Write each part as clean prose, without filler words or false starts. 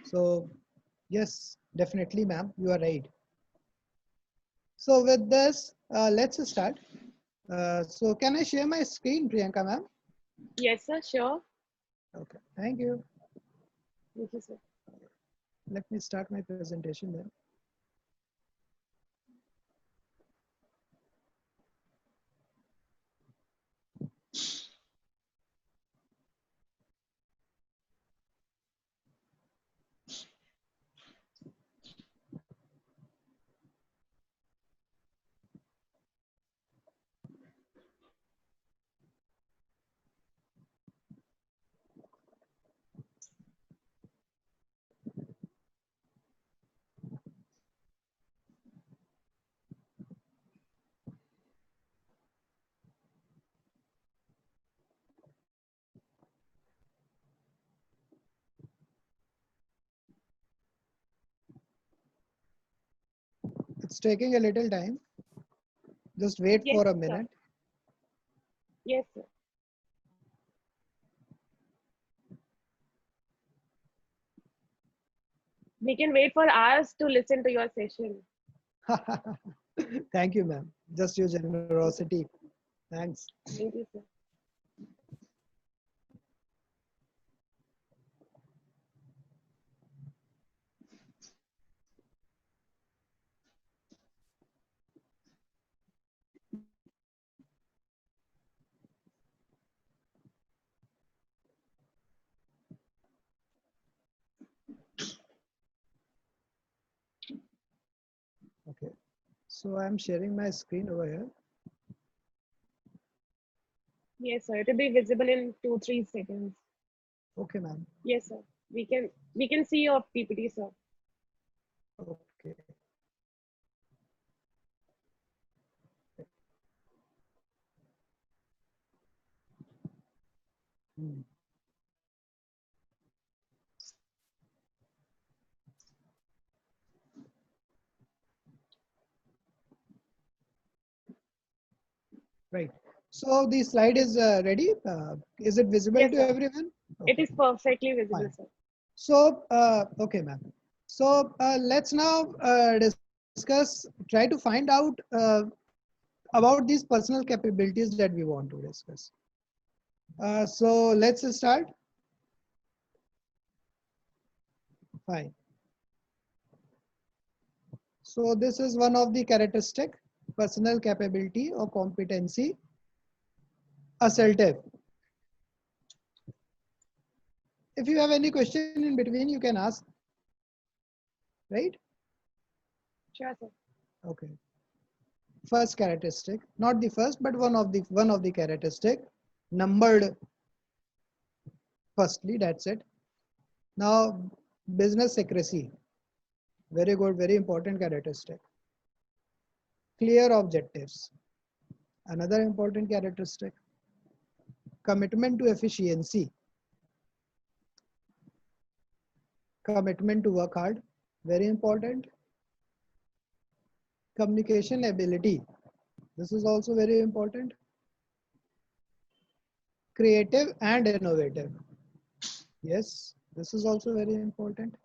So yes, definitely, ma'am, you are right. So with this, let's start. So can I share my screen, Priyanka, ma'am? Yes, sir. Sure. Okay, thank you. Thank you, sir. Let me start my presentation then. It's taking a little time. Just wait Yes, for a sir. minute. Yes, sir. We can wait for hours to listen to your session. Thank you, ma'am. Just your Thank you. generosity. Thanks. Thank you, sir. Okay. So I'm sharing my screen over here. Yes, sir. It will be visible in 2-3 seconds. Okay, ma'am. Yes, sir. We can see your PPT, sir. Okay. Hmm. Right. So the slide is ready. Is it visible Yes, to sir. everyone? It Okay, is perfectly visible, fine. sir. So, okay, ma'am. So let's now discuss, try to find out about these personal capabilities that we want to discuss. So let's start. Fine. So this is one of the characteristic, personal capability or competency, assertive. If you have any question in between, you can ask, right? Sure, sir. Okay. First characteristic, not the first, but one of the characteristic, numbered firstly, that's it. Now, business secrecy, very good, very important characteristic. Clear objectives, another important characteristic. Commitment to efficiency, commitment to work hard, very important. Communication ability, this is also very important. Creative and innovative, yes, this is also very important.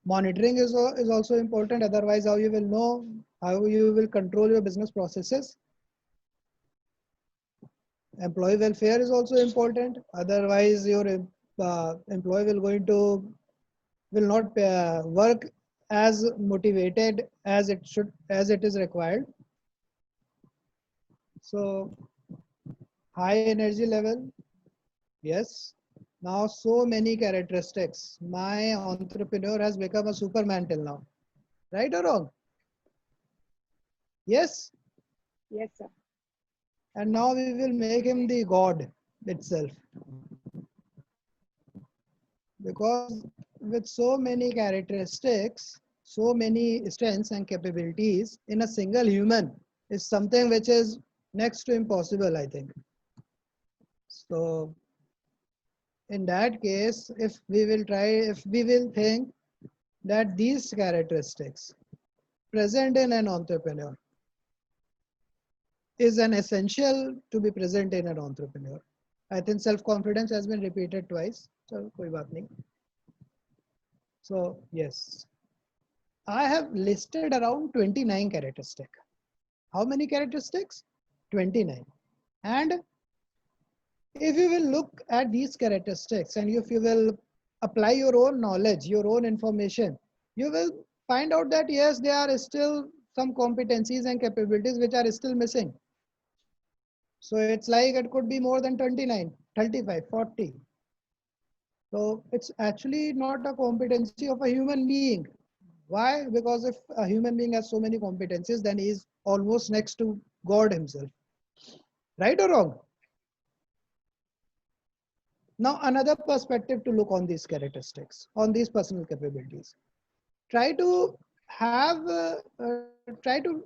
Monitoring is also important, otherwise how you will know, how you will control your business processes. Employee welfare is also important, otherwise your employee will going to will not work as motivated as it should, as it is required. So high energy level, yes. Now so many characteristics, my entrepreneur has become a superman till now, right or wrong? Yes. Yes, sir. And now we will make him the god itself, because with so many characteristics, so many strengths and capabilities in a single human is something which is next to impossible, I think. So in that case, if we will think that these characteristics present in an entrepreneur is an essential to be present in an entrepreneur. I think self-confidence has been repeated twice. So, koi baat nahi. So yes, I have listed around 29 characteristics. How many characteristics? 29. And if you will look at these characteristics and if you will apply your own knowledge, your own information, you will find out that yes, there are still some competencies and capabilities which are still missing. So it's like it could be more than 29, 35, 40. So it's actually not a competency of a human being. Why? Because if a human being has so many competencies, then he is almost next to God himself. Right or wrong? Now, another perspective to look on these characteristics, on these personal capabilities. Try to have, try to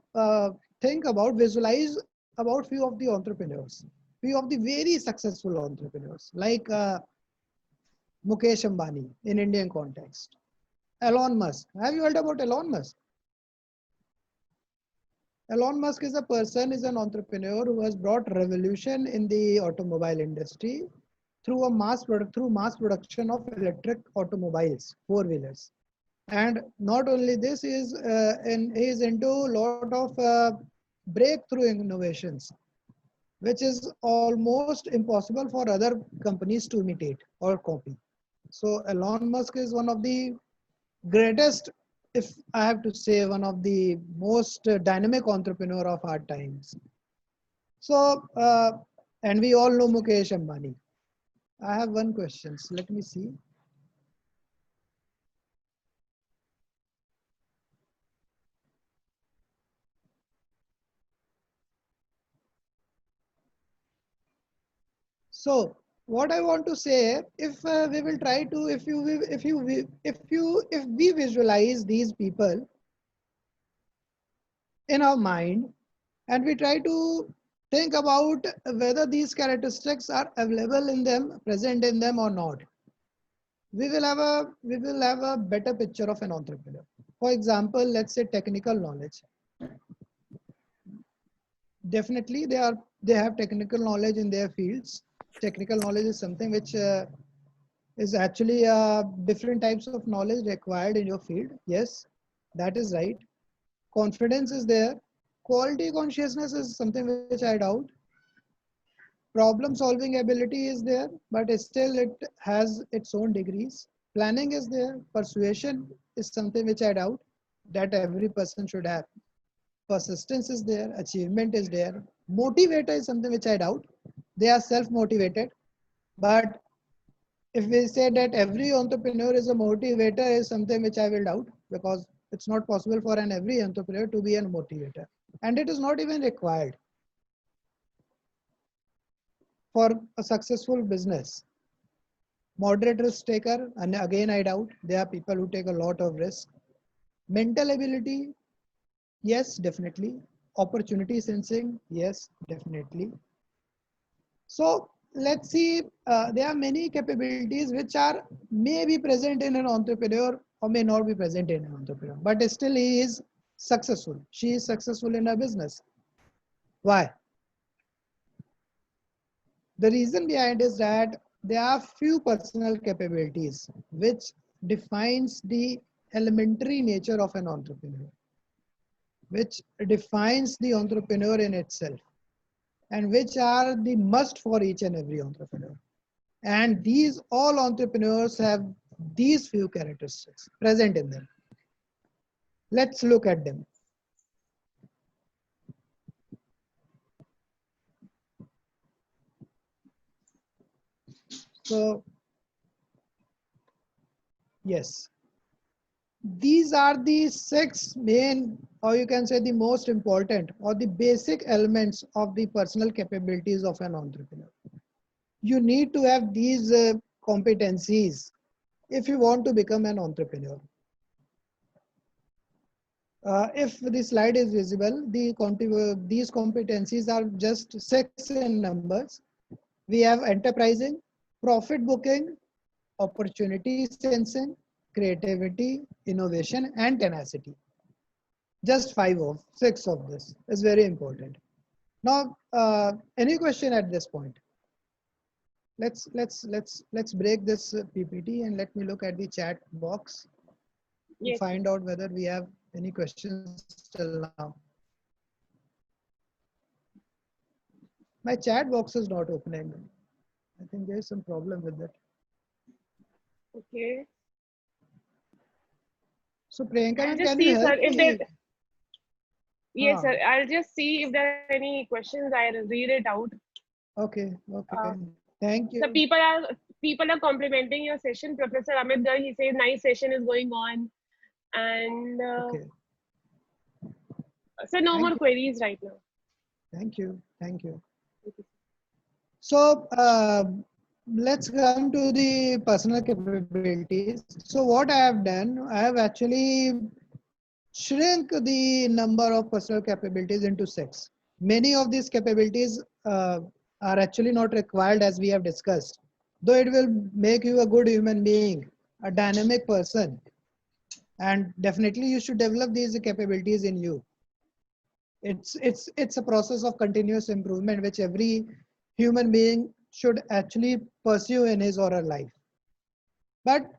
think about, visualize about few of the entrepreneurs, few of the very successful entrepreneurs, like Mukesh Ambani in Indian context, Elon Musk. Have you heard about Elon Musk? Elon Musk is a person, is an entrepreneur who has brought revolution in the automobile industry through mass production of electric automobiles, four wheelers. And not only this, he is into a lot of breakthrough innovations, which is almost impossible for other companies to imitate or copy. So Elon Musk is one of the greatest, if I have to say, one of the most dynamic entrepreneur of our times. So, and we all know Mukesh Ambani. I have one question. So let me see. So what I want to say, if we will try to, if we visualize these people in our mind, and we try to think about whether these characteristics are available in them, present in them or not, we will have a better picture of an entrepreneur. For example, let's say technical knowledge. Definitely, they have technical knowledge in their fields. Technical knowledge is something which is actually different types of knowledge required in your field. Yes, that is right. Confidence is there. Quality consciousness is something which I doubt. Problem solving ability is there, but still it has its own degrees. Planning is there. Persuasion is something which I doubt that every person should have. Persistence is there. Achievement is there. Motivator is something which I doubt. They are self-motivated. But if we say that every entrepreneur is a motivator is something which I will doubt, because it's not possible for an every entrepreneur to be a motivator. And it is not even required for a successful business. Moderate risk taker, and again I doubt. There are people who take a lot of risk. Mental ability, yes, definitely. Opportunity sensing, yes, definitely. So let's see, there are many capabilities which are may be present in an entrepreneur or may not be present in an entrepreneur, but still he is successful. She is successful in her business. Why? The reason behind is that there are few personal capabilities which defines the elementary nature of an entrepreneur, which defines the entrepreneur in itself, and which are the must for each and every entrepreneur. And these all entrepreneurs have these few characteristics present in them. Let's look at them. So, yes, these are the six main, or you can say the most important or the basic elements of the personal capabilities of an entrepreneur. You need to have these competencies if you want to become an entrepreneur. If the slide is visible, these competencies are just six in numbers. We have enterprising, profit booking, opportunity sensing, creativity, innovation, and tenacity. Just six of this is very important. Now, any question at this point? Let's break this PPT and let me look at the chat box. to Yes. find out whether we have any questions till now. My chat box is not opening. I think there is some problem with that. Okay. So Priyanka, I'll ma'am, just can you see, sir, help if there. me? Yes, sir. Ah, I'll just see if there are any questions. I'll read it out. okay, okay. Uh, Thank so you. people are complimenting your session. Professor Amit Garg, he says nice session is going on, and Okay, so no thank more you, queries right now. thank you, thank you. Okay. So let's come to the personal capabilities. So what I have done, I have actually shrink the number of personal capabilities into six. Many of these capabilities are actually not required as we have discussed. Though it will make you a good human being, a dynamic person, and definitely you should develop these capabilities in you. It's a process of continuous improvement which every human being should actually pursue in his or her life. But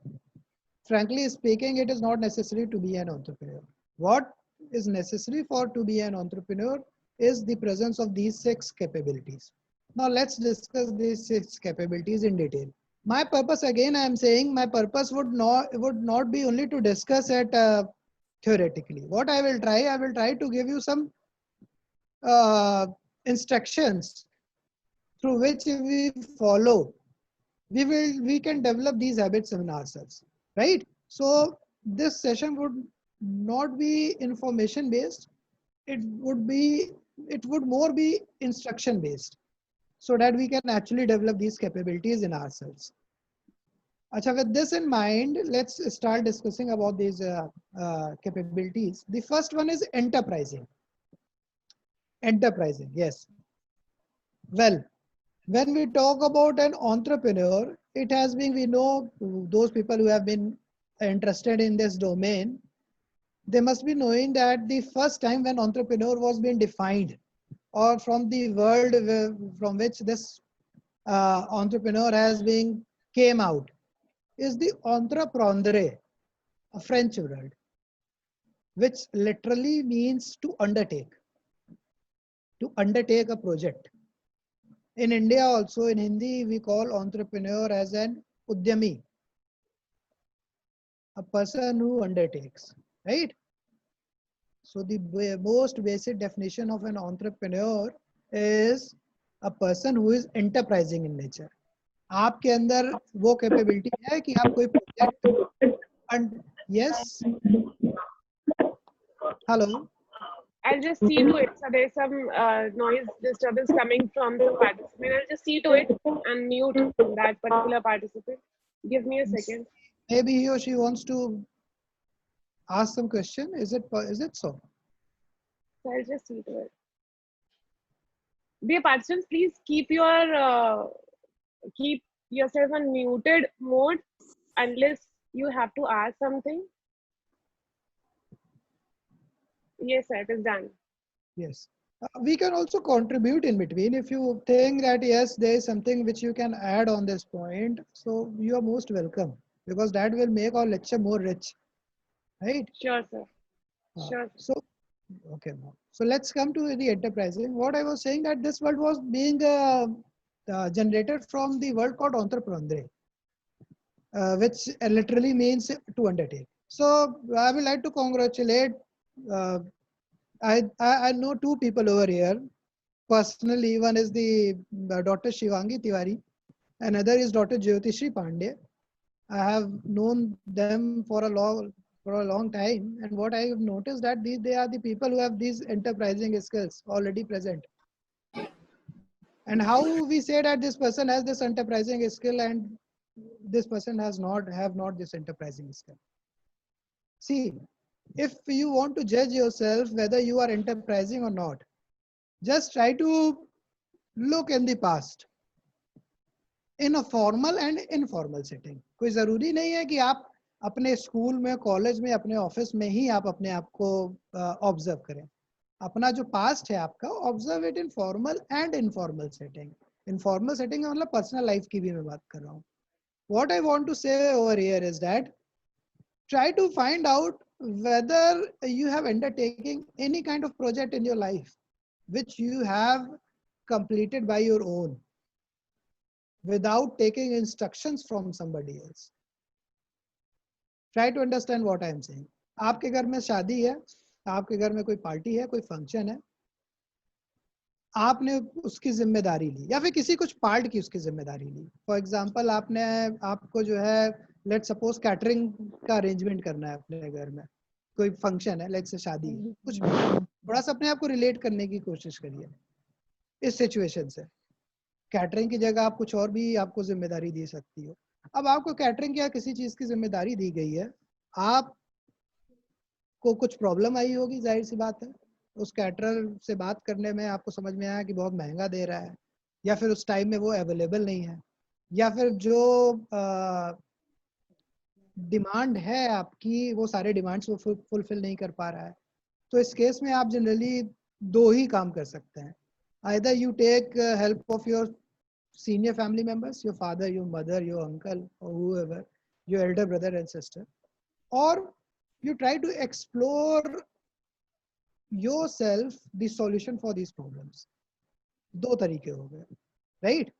frankly speaking, it is not necessary to be an entrepreneur. What is necessary for to be an entrepreneur is the presence of these six capabilities. Now let's discuss these six capabilities in detail. My purpose, again I am saying, my purpose would not be only to discuss it theoretically. What I will try to give you some uh, instructions through which if we follow, we can develop these habits in ourselves, right? So this session would not be information based. It would be, it would more be instruction based, so that we can actually develop these capabilities in ourselves. Acha, with this in mind, let's start discussing about these capabilities. The first one is enterprising. Enterprising, yes. Well, when we talk about an entrepreneur, it has been, we know those people who have been interested in this domain, they must be knowing that the first time when entrepreneur was being defined, or from the world from which this entrepreneur has been came out, is the entreprendre, a French word, which literally means to undertake a project. In India also, in Hindi, we call entrepreneur as an udyami, a person who undertakes, right? So the most basic definition of an entrepreneur is a person who is enterprising in nature. आपके अंदर वो capability है कि आप कोई project, yes, hello, I'll just see to it. So there's some noise disturbance coming from some participant. I'll just see to it and mute that particular participant. Give me a second. maybe he or she wants to ask some question. Is it so? So I'll just see to it. Dear participants, please keep yourself on muted mode unless you have to ask something. Yes, sir, it is done. Yes. We can also contribute in between. If you think that yes, there is something which you can add on this point, so you are most welcome, because that will make our lecture more rich, right? Sure, sir. Sure, sir. So, okay. So let's come to the enterprising. What I was saying, that this word was being generated from the word called entrepreneur, which literally means to undertake. So I would like to congratulate. Uh, I know two people over here personally. One is the Dr. Shivangi Tiwari, another is Dr. Jyotishri Pandey. I have known them for a long time, and what I have noticed that they are the people who have these enterprising skills already present. And how we say that this person has this enterprising skill and this person have not this enterprising skill? See, if you want to judge yourself whether you are enterprising or not, just try to look in the past in a formal and informal setting. कोई जरूरी नहीं है कि आप अपने school में, college में, अपने ऑफिस में ही आप अपने आप को ऑब्जर्व करें. अपना जो पास्ट है आपका, observe it in formal and informal setting. Informal setting मतलब पर्सनल लाइफ की भी मैं बात कर रहा हूँ. What I want to say over here is that try to find out whether you have undertaken any kind of project in your life which you have completed by your own without taking instructions from somebody else. Try to understand what I am saying. आपके घर में शादी है, आपके घर में कोई party है, कोई फंक्शन है, आपने उसकी जिम्मेदारी ली या फिर किसी कुछ पार्ट की उसकी जिम्मेदारी ली. फॉर एग्जांपल आपको जो है लेट्स सपोज कैटरिंग का अरेंजमेंट करना है अपने घर में, कोई फंक्शन है, लेट्स से शादी है, कुछ भी. थोड़ा सा अपने आप को रिलेट करने की कोशिश करिए इस सिचुएशन से. कैटरिंग की जगह आप कुछ और भी आपको जिम्मेदारी दी सकती हो. अब आपको कैटरिंग या किसी चीज की जिम्मेदारी दी गई है, आप को कुछ प्रॉब्लम आई होगी, जाहिर सी बात है. उस कैटरर से बात करने में आपको समझ में आया कि बहुत महंगा दे रहा है, या फिर उस टाइम में वो अवेलेबल नहीं है, या फिर जो डिमांड है आपकी वो सारे डिमांड्स वो फुलफिल नहीं कर पा रहा है. तो इस केस में आप जनरली दो ही काम कर सकते हैं. Either you take help of your senior family members, your father, your mother, your uncle, or whoever, your elder brother and sister, or you try to explore yourself the solution for these problems. दो तरीके हो गए, right?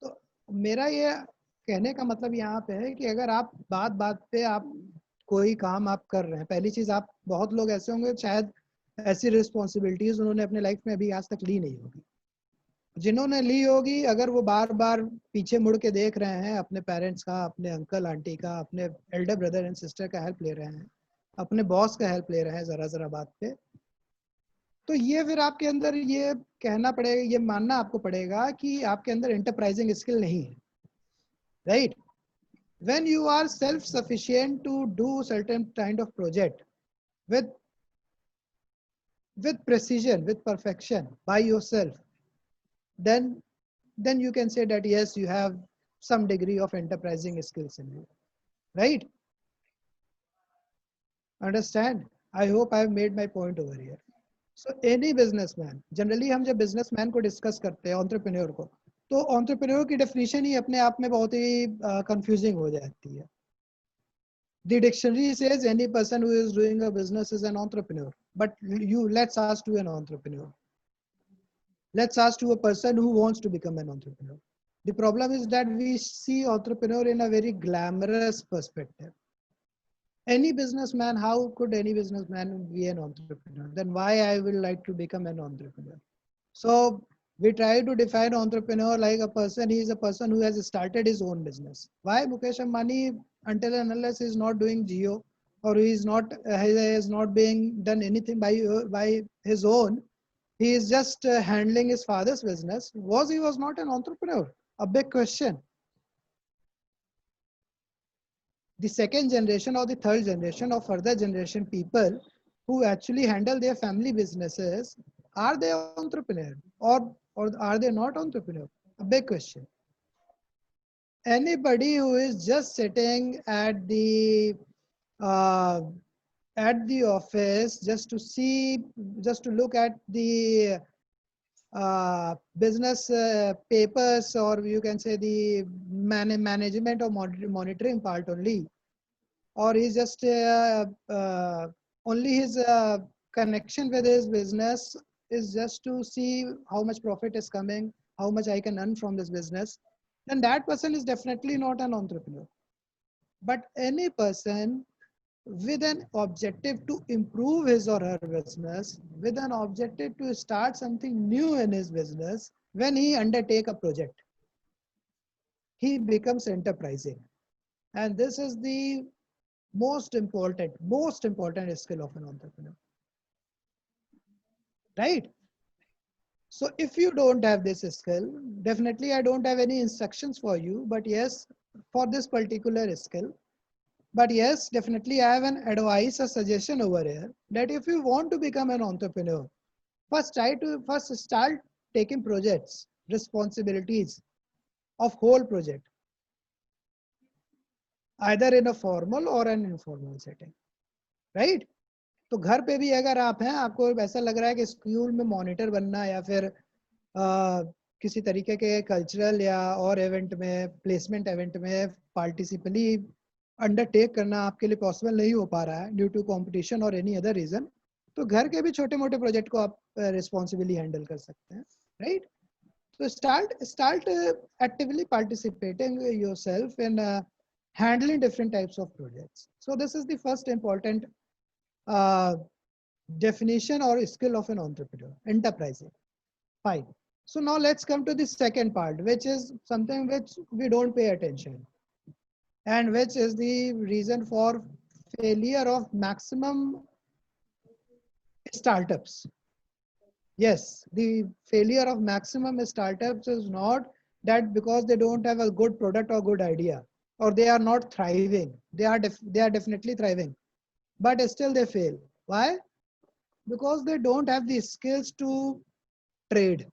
तो मेरा ये कहने का मतलब यहाँ पे है कि अगर आप बात बात पे आप कोई काम आप कर रहे हैं, पहली चीज, आप बहुत लोग ऐसे होंगे शायद ऐसी रिस्पॉन्सिबिलिटीज उन्होंने अपने लाइफ में अभी आज तक ली नहीं होगी. जिन्होंने ली होगी, अगर वो बार बार पीछे मुड़ के देख रहे हैं अपने पेरेंट्स का, अपने अंकल आंटी का, अपने एल्डर ब्रदर एंड सिस्टर का हेल्प ले रहे हैं, अपने बॉस का हेल्प ले रहे हैं जरा जरा बात पे, तो ये फिर आपके अंदर ये कहना पड़ेगा, ये मानना आपको पड़ेगा कि आपके अंदर एंटरप्राइजिंग स्किल नहीं है, right? When you are self-sufficient to do certain kind of project with precision, with perfection by yourself, then you can say that yes, you have some degree of enterprising skills in you, right? Understand? I hope I have made my point over here. So any businessman, generally हम जब businessman को discuss करते हैं, entrepreneur को, तो entrepreneur की definition ही अपने आप में बहुत ही confusing हो जाती है. The dictionary says any person who is doing a business is an entrepreneur. But let's ask to an entrepreneur. Let's ask to a person who wants to become an entrepreneur. The problem is that we see entrepreneur in a very glamorous perspective. Any businessman, how could any businessman be an entrepreneur? Then why I will like to become an entrepreneur? So we try to define entrepreneur like a person, he is a person who has started his own business. Why Mukesh Ambani, until and unless he is not doing Jio, or he is not being done anything by his own, he is just handling his father's business. He was not an entrepreneur? A big question. The second generation or the third generation or further generation people who actually handle their family businesses, are they entrepreneur or are they not entrepreneur? A big question. Anybody who is just sitting at the office just to look at the business papers, or you can say the management or monitoring part only, or he's just only his connection with his business is just to see how much profit is coming, how much I can earn from this business, then that person is definitely not an entrepreneur. But any person with an objective to improve his or her business, with an objective to start something new in his business, when he undertake a project, he becomes enterprising. And this is the most important skill of an entrepreneur, right? So if you don't have this skill, definitely I don't have any instructions for you, but yes, for this particular skill. But yes, definitely I have an advice, a suggestion over here, that if you want to become an entrepreneur, first start taking projects, responsibilities of whole project, either in a formal or an informal setting, right? तो घर पे भी अगर आप हैं, आपको ऐसा लग रहा है कि स्कूल में मॉनिटर बनना या फिर किसी तरीके के कल्चरल या और इवेंट में, प्लेसमेंट इवेंट में अंडरटेक करना आपके लिए पॉसिबल नहीं हो पा रहा है ड्यू टू कंपटीशन और एनी अदर रीजन, तो घर के भी छोटे मोटे प्रोजेक्ट को आप रिस्पॉन्सिबली हैंडल कर सकते हैं, right? So start actively participating yourself in handling different types of projects. So this is the first important uh, definition or skill of an entrepreneur, enterprising. Fine. So now let's come to the second part, which is something which we don't pay attention, and which is the reason for failure of maximum startups. Yes, the failure of maximum startups is not that because they don't have a good product or good idea, or they are not thriving. They are definitely thriving, but still they fail. Why? Because they don't have the skills to trade.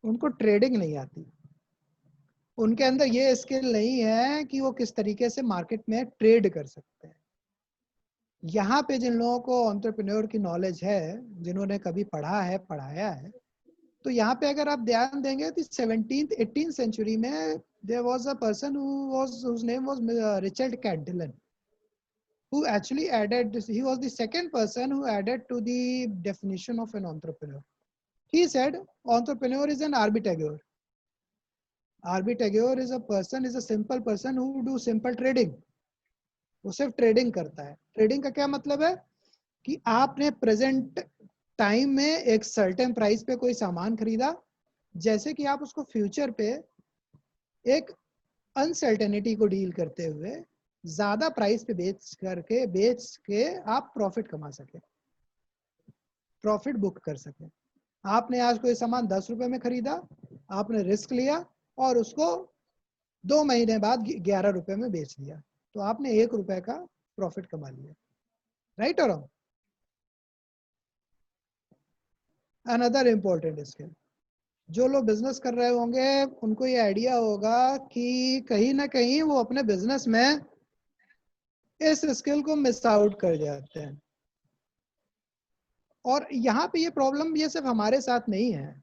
उनको trading नहीं आती, उनके अंदर ये skill नहीं है कि वो किस तरीके से मार्केट में ट्रेड कर सकते हैं। यहाँ पे जिन लोगों को एंटरप्रेन्योर की नॉलेज है, जिन्होंने कभी पढ़ा है, पढ़ाया है, तो यहाँ पे अगर आप ध्यान देंगे तो 17th 18th सेंचुरी में there was a person whose name was Richard Cantillon, who actually added this. He was the second person who added to the definition of an entrepreneur. He said entrepreneur is an arbitrageur. Arbitrageur is a simple person who do simple trading. वो सिर्फ trading करता है। Trading का क्या मतलब है कि आपने प्रेजेंट टाइम में एक सर्टेन प्राइस पे कोई सामान खरीदा, जैसे कि आप उसको फ्यूचर पे एक अनसर्टेनिटी को डील करते हुए ज्यादा प्राइस पे बेच के आप प्रॉफिट कमा सके, प्रॉफिट बुक कर सके। आपने आज कोई सामान 10 रुपए में खरीदा, आपने रिस्क लिया और उसको 2 महीने बाद 11 रुपए में बेच दिया, तो आपने 1 रुपए का प्रॉफिट कमा लिया, राइट और रॉन्ग? अनदर इंपॉर्टेंट स्किल, जो लोग बिजनेस कर रहे होंगे उनको ये आइडिया होगा कि कहीं ना कहीं वो अपने बिजनेस में इस स्किल को मिस आउट कर जाते हैं। और यहाँ पे ये प्रॉब्लम ये सिर्फ हमारे साथ नहीं है,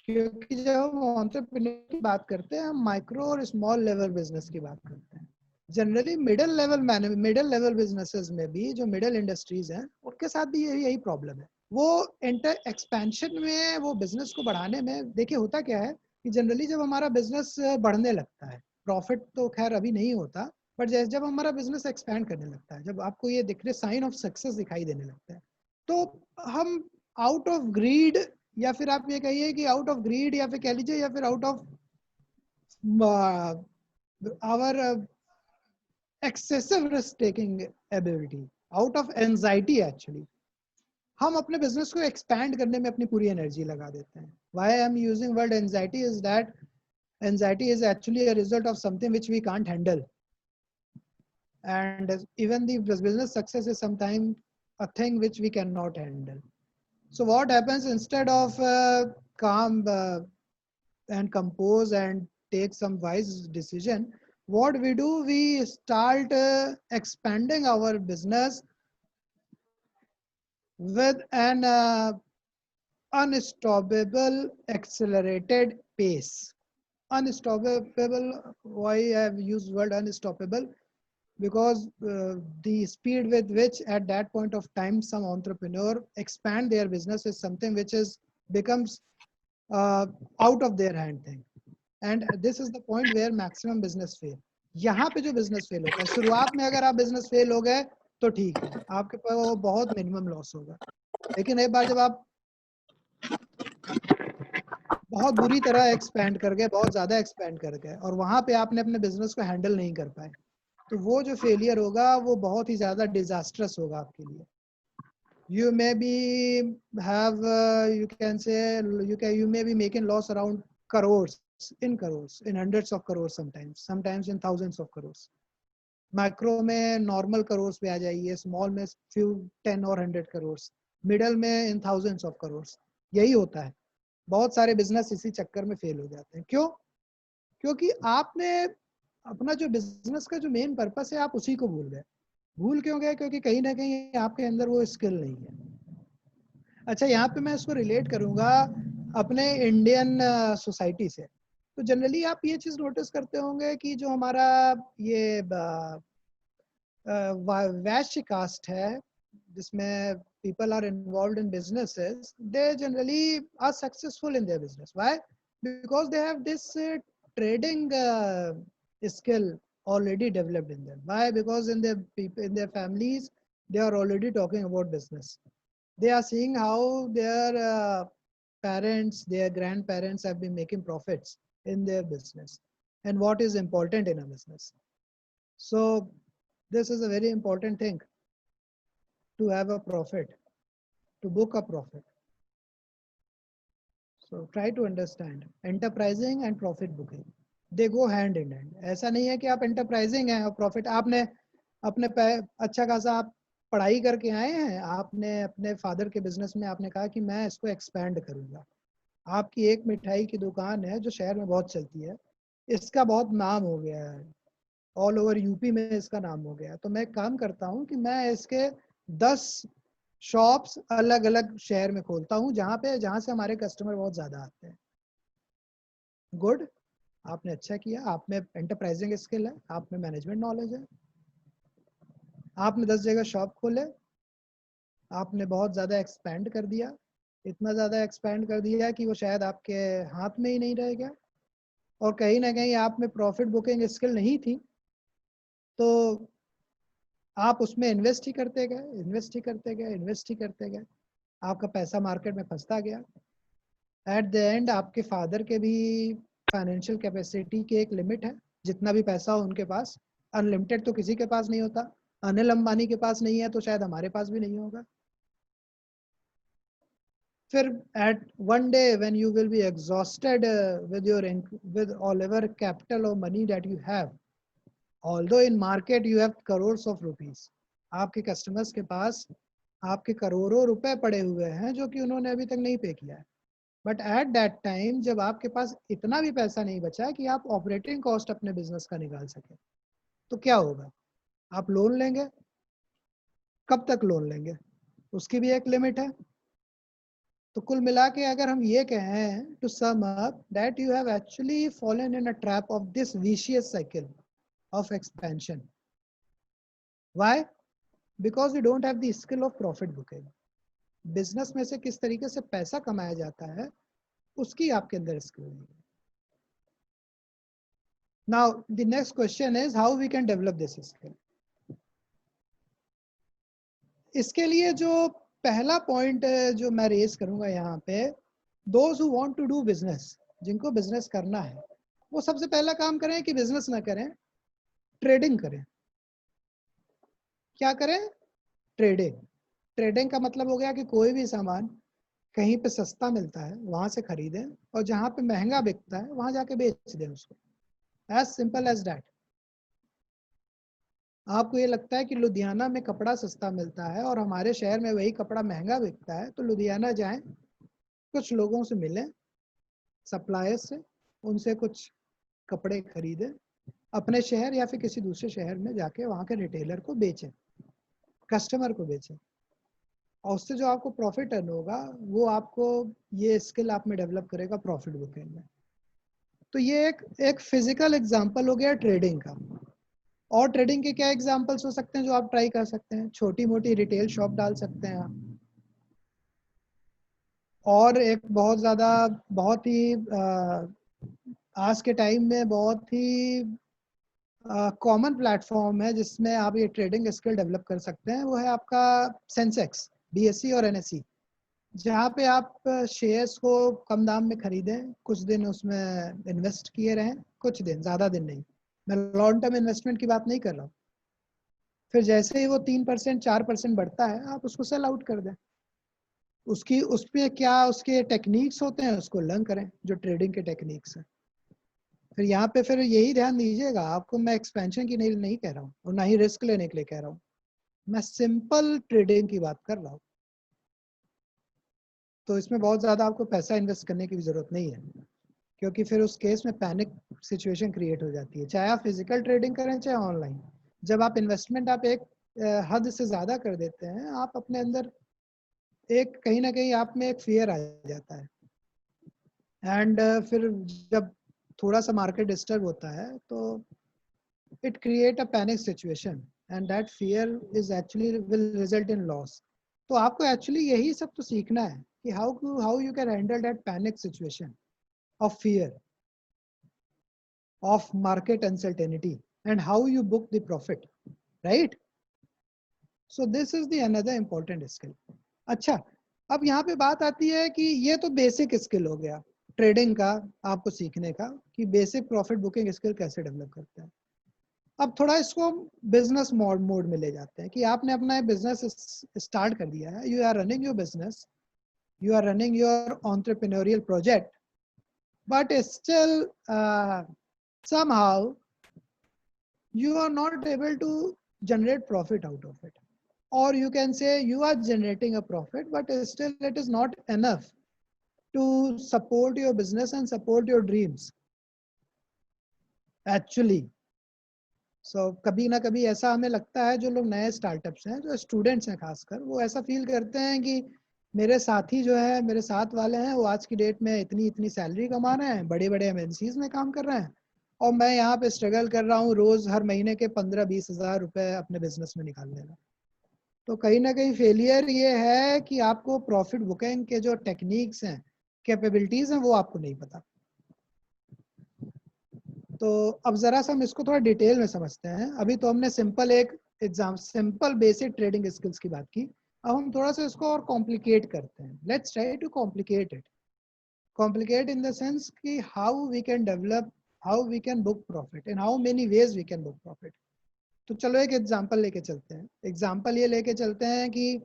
क्योंकि जब हम एंटरप्रेन्योर की बात करते हैं, हम माइक्रो और स्मॉल लेवल बिजनेस की बात करते हैं। जनरली मिडिल लेवल बिजनेसेस में भी, जो मिडिल इंडस्ट्रीज हैं, उनके साथ भी यही प्रॉब्लम है। वो एक्सपेंशन में, वो बिजनेस को बढ़ाने में, देखिए होता क्या है कि जनरली जब हमारा बिजनेस बढ़ने लगता है, प्रॉफिट तो खैर अभी नहीं होता, बट जब हमारा बिजनेस एक्सपैंड करने लगता है, जब आपको ये दिख रहे साइन ऑफ सक्सेस दिखाई देने लगता है, तो हम आउट ऑफ ग्रीड, या फिर आप ये कहिए कि आउट ऑफ ग्रीड, या फिर कह लीजिए, या फिर out of our excessive risk taking ability, out of anxiety actually, हम अपने बिजनेस को एक्सपैंड करने में अपनी पूरी एनर्जी लगा देते हैं। Why I am using word anxiety is that anxiety is actually a result of something which we can't handle, and even the business success is sometimes a thing which we cannot handle. So what happens, instead of calm and compose and take some wise decision, what we do, we start expanding our business with an unstoppable accelerated pace. Unstoppable, why I have used word unstoppable? Because the speed with which at that point of time some entrepreneur expand their business is something which is becomes out of their hand thing, and this is the point where maximum business fail. यहाँ पे जो business fail होता है, शुरुआत में अगर आप business fail हो गए तो ठीक है, आपके पास वो बहुत मिनिमम लॉस होगा, लेकिन एक बार जब आप बहुत बुरी तरह एक्सपैंड कर गए, बहुत ज्यादा एक्सपैंड कर गए, और वहां पे आपने अपने बिजनेस को हैंडल नहीं कर पाए, तो वो जो फेलियर होगा वो बहुत ही ज्यादा डिजास्ट्रस होगा आपके लिए। You may be have you can say you may be making loss around crores, in hundreds of crores, sometimes in thousands of crores. Micro में normal crores पे आ जाइए, small में few 10 or 100 crores, middle में in thousands of crores. यही होता है, बहुत सारे बिजनेस इसी चक्कर में फेल हो जाते हैं। क्यों? क्योंकि आपने अपना जो बिजनेस का जो मेन पर्पस है, आप उसी को भूल गए। भूल क्यों गए? क्योंकि कहीं ना कहीं आपके अंदर वो स्किल नहीं है। अच्छा, यहाँ पे मैं इसको रिलेट करूंगा अपने इंडियन सोसाइटी से। तो जनरली आप ये चीज नोटिस करते होंगे कि जो हमारा ये वैश्य कास्ट है जिसमें people are involved in businesses, they generally are successful in their business. Why? Because they have this trading skill already developed in them. Why? Because in their families, they are already talking about business. They are seeing how their parents, their grandparents have been making profits in their business and what is important in a business. So this is a very important thing, to have a profit, to book a profit. So try to understand enterprising and profit booking. They go hand in hand. ऐसा नहीं है कि आप enterprising हैं और profit आपने अपने अच्छा खासा आप पढ़ाई करके आए हैं, आपने अपने फादर के बिजनेस में आपने कहा कि मैं इसको एक्सपैंड करूंगा. आपकी एक मिठाई की दुकान है जो शहर में बहुत चलती है, इसका बहुत नाम हो गया है, ऑल ओवर यूपी में इसका नाम हो गया, तो मैं एक काम करता हूँ कि मैं इसके 10 शॉप्स अलग अलग शहर में खोलता हूँ जहाँ से हमारे कस्टमर बहुत ज्यादा आते हैं. गुड, आपने अच्छा किया, आप में एंटरप्राइजिंग स्किल है, आप में मैनेजमेंट नॉलेज है, आपने 10 जगह शॉप खोले, आपने बहुत ज्यादा एक्सपैंड कर दिया, इतना ज्यादा एक्सपैंड कर दिया कि वो शायद आपके हाथ में ही नहीं रह गया, और कहीं ना कहीं आप में प्रॉफिट बुकिंग स्किल नहीं थी, तो आप उसमें इन्वेस्ट ही करते गए, आपका पैसा मार्केट में फंसता गया. एट द एंड आपके फादर के भी फाइनेंशियल कैपेसिटी की एक लिमिट है, जितना भी पैसा हो उनके पास, अनलिमिटेड तो किसी के पास नहीं होता. अनिल अंबानी के पास नहीं है तो शायद हमारे पास भी नहीं होगा. फिर at one day when you will be exhausted with all ever capital or money that you have, although in market you have crores of rupees, आपके customers के पास आपके करोड़ों रुपए पड़े हुए हैं जो कि उन्होंने अभी तक नहीं पे किया है. बट एट दैट टाइम जब आपके पास इतना भी पैसा नहीं बचा कि आप ऑपरेटिंग कॉस्ट अपने बिजनेस का निकाल सके, तो क्या होगा? आप लोन लेंगे. कब तक लोन लेंगे? उसकी भी एक लिमिट है. तो कुल मिला के अगर हम ये कहें, to sum up, that you have actually fallen in a trap of this vicious cycle of expansion. Why? Because you don't have the skill of profit booking. Business में से किस तरीके से पैसा कमाया जाता है उसकी आपके अंदर स्किल नहीं है. Now the next question is how we can develop this skill. इसके लिए जो पहला पॉइंट जो मैं रेज करूंगा यहाँ पे, those who want to do business, जिनको बिजनेस करना है, वो सबसे पहला काम करें कि बिजनेस ना करें, ट्रेडिंग करें. क्या करें? ट्रेडिंग. ट्रेडिंग का मतलब हो गया कि कोई भी सामान कहीं पे सस्ता मिलता है वहां से खरीदें, और जहां पे महंगा बिकता है वहां जाके बेच दें उसको. As simple as that. आपको ये लगता है कि लुधियाना में कपड़ा सस्ता मिलता है और हमारे शहर में वही कपड़ा महंगा बिकता है, तो लुधियाना जाएं, कुछ लोगों से मिलें, सप्लायर्स से, उनसे कुछ कपड़े खरीदें, अपने शहर या फिर किसी दूसरे शहर में जाके वहाँ के रिटेलर को बेचें, कस्टमर को बेचें, और उससे जो आपको प्रॉफिट अर्न होगा वो आपको ये स्किल आप में डेवलप करेगा प्रॉफिट बुकिंग में. तो ये एक फिजिकल एग्जांपल हो गया ट्रेडिंग का. और ट्रेडिंग के क्या एग्जांपल्स हो सकते हैं जो आप ट्राई कर सकते हैं? छोटी मोटी रिटेल शॉप डाल सकते हैं आप. और एक बहुत ही आज के टाइम में बहुत ही कॉमन प्लेटफॉर्म है जिसमें आप ये ट्रेडिंग स्किल डेवलप कर सकते हैं, वो है आपका सेंसेक्स, बीएसई और एनएसई, जहाँ पे आप शेयर्स को कम दाम में खरीदें, कुछ दिन उसमें इन्वेस्ट किए रहें, कुछ दिन, ज़्यादा दिन नहीं, मैं लॉन्ग टर्म इन्वेस्टमेंट की बात नहीं कर रहा हूँ. फिर जैसे ही वो 3% 4% बढ़ता है आप उसको सेल आउट कर दें. उस पर क्या उसके टेक्निक्स होते हैं उसको लर्न करें, जो ट्रेडिंग के टेक्निक्स हैं. फिर यहाँ पे फिर यही ध्यान दीजिएगा, आपको मैं एक्सपेंशन की नहीं कह रहा हूँ और ना ही रिस्क लेने के लिए कह रहा हूँ, मैं सिंपल ट्रेडिंग की बात कर रहा हूँ. तो इसमें बहुत ज़्यादा आपको पैसा इन्वेस्ट करने की भी ज़रूरत नहीं है, क्योंकि फिर उस केस में पैनिक सिचुएशन क्रिएट हो जाती है, चाहे आप फिजिकल ट्रेडिंग करें चाहे ऑनलाइन. जब आप इन्वेस्टमेंट आप एक हद से ज़्यादा कर देते हैं, आप अपने अंदर एक कहीं ना कहीं आप में एक फियर आ जाता है. एंड फिर जब थोड़ा सा मार्केट डिस्टर्ब होता है तो it create a panic situation and that fear is actually will result in loss. तो आपको actually यही सब तो सीखना है कि how you can handle that panic situation of fear, of market uncertainty, and how you book the profit, right? So this is the another important skill. अच्छा, अब यहाँ पे बात आती है कि ये तो बेसिक स्किल हो गया ट्रेडिंग का, आपको सीखने का कि बेसिक प्रॉफिट बुकिंग स्किल कैसे डेवलप करते हैं। अब थोड़ा इसको बिजनेस मोड में ले जाते हैं कि आपने अपना बिजनेस स्टार्ट कर दिया है, you are running your business, you are running your entrepreneurial project, but still somehow you are not able to generate profit out of it, or you can say you are generating a profit but still it is not enough to support your business and support your dreams actually. So कभी ना कभी ऐसा हमें लगता है, जो लोग नए स्टार्टअप्स हैं, जो स्टूडेंट्स हैं खासकर, वो ऐसा फील करते हैं कि मेरे साथी जो है, मेरे साथ वाले हैं, वो आज की डेट में इतनी इतनी सैलरी कमा रहे हैं, बड़े बड़े एमएनसीज में काम कर रहे हैं, और मैं यहाँ पे स्ट्रगल कर रहा हूँ रोज हर महीने के 15-20 हज़ार रुपए अपने बिजनेस में निकालने का। तो कहीं ना कहीं फेलियर ये है कि आपको प्रॉफिट बुकिंग के जो टेक्निक्स हैं, कैपेबिलिटीज हैं, वो आपको नहीं पता। तो अब जरा सा हम इसको थोड़ा डिटेल में समझते हैं। अभी तो हमने सिंपल एक exam, simple basic trading skills की बात की। अब हम थोड़ा सा इसको और कॉम्प्लिकेट करते हैं। Let's try to complicate it. Complicate in the sense कि how we can develop, how we can book profit, in how many ways we can book profit. तो चलो एक एग्जाम्पल लेके चलते हैं। एग्जाम्पल ये लेके चलते हैं कि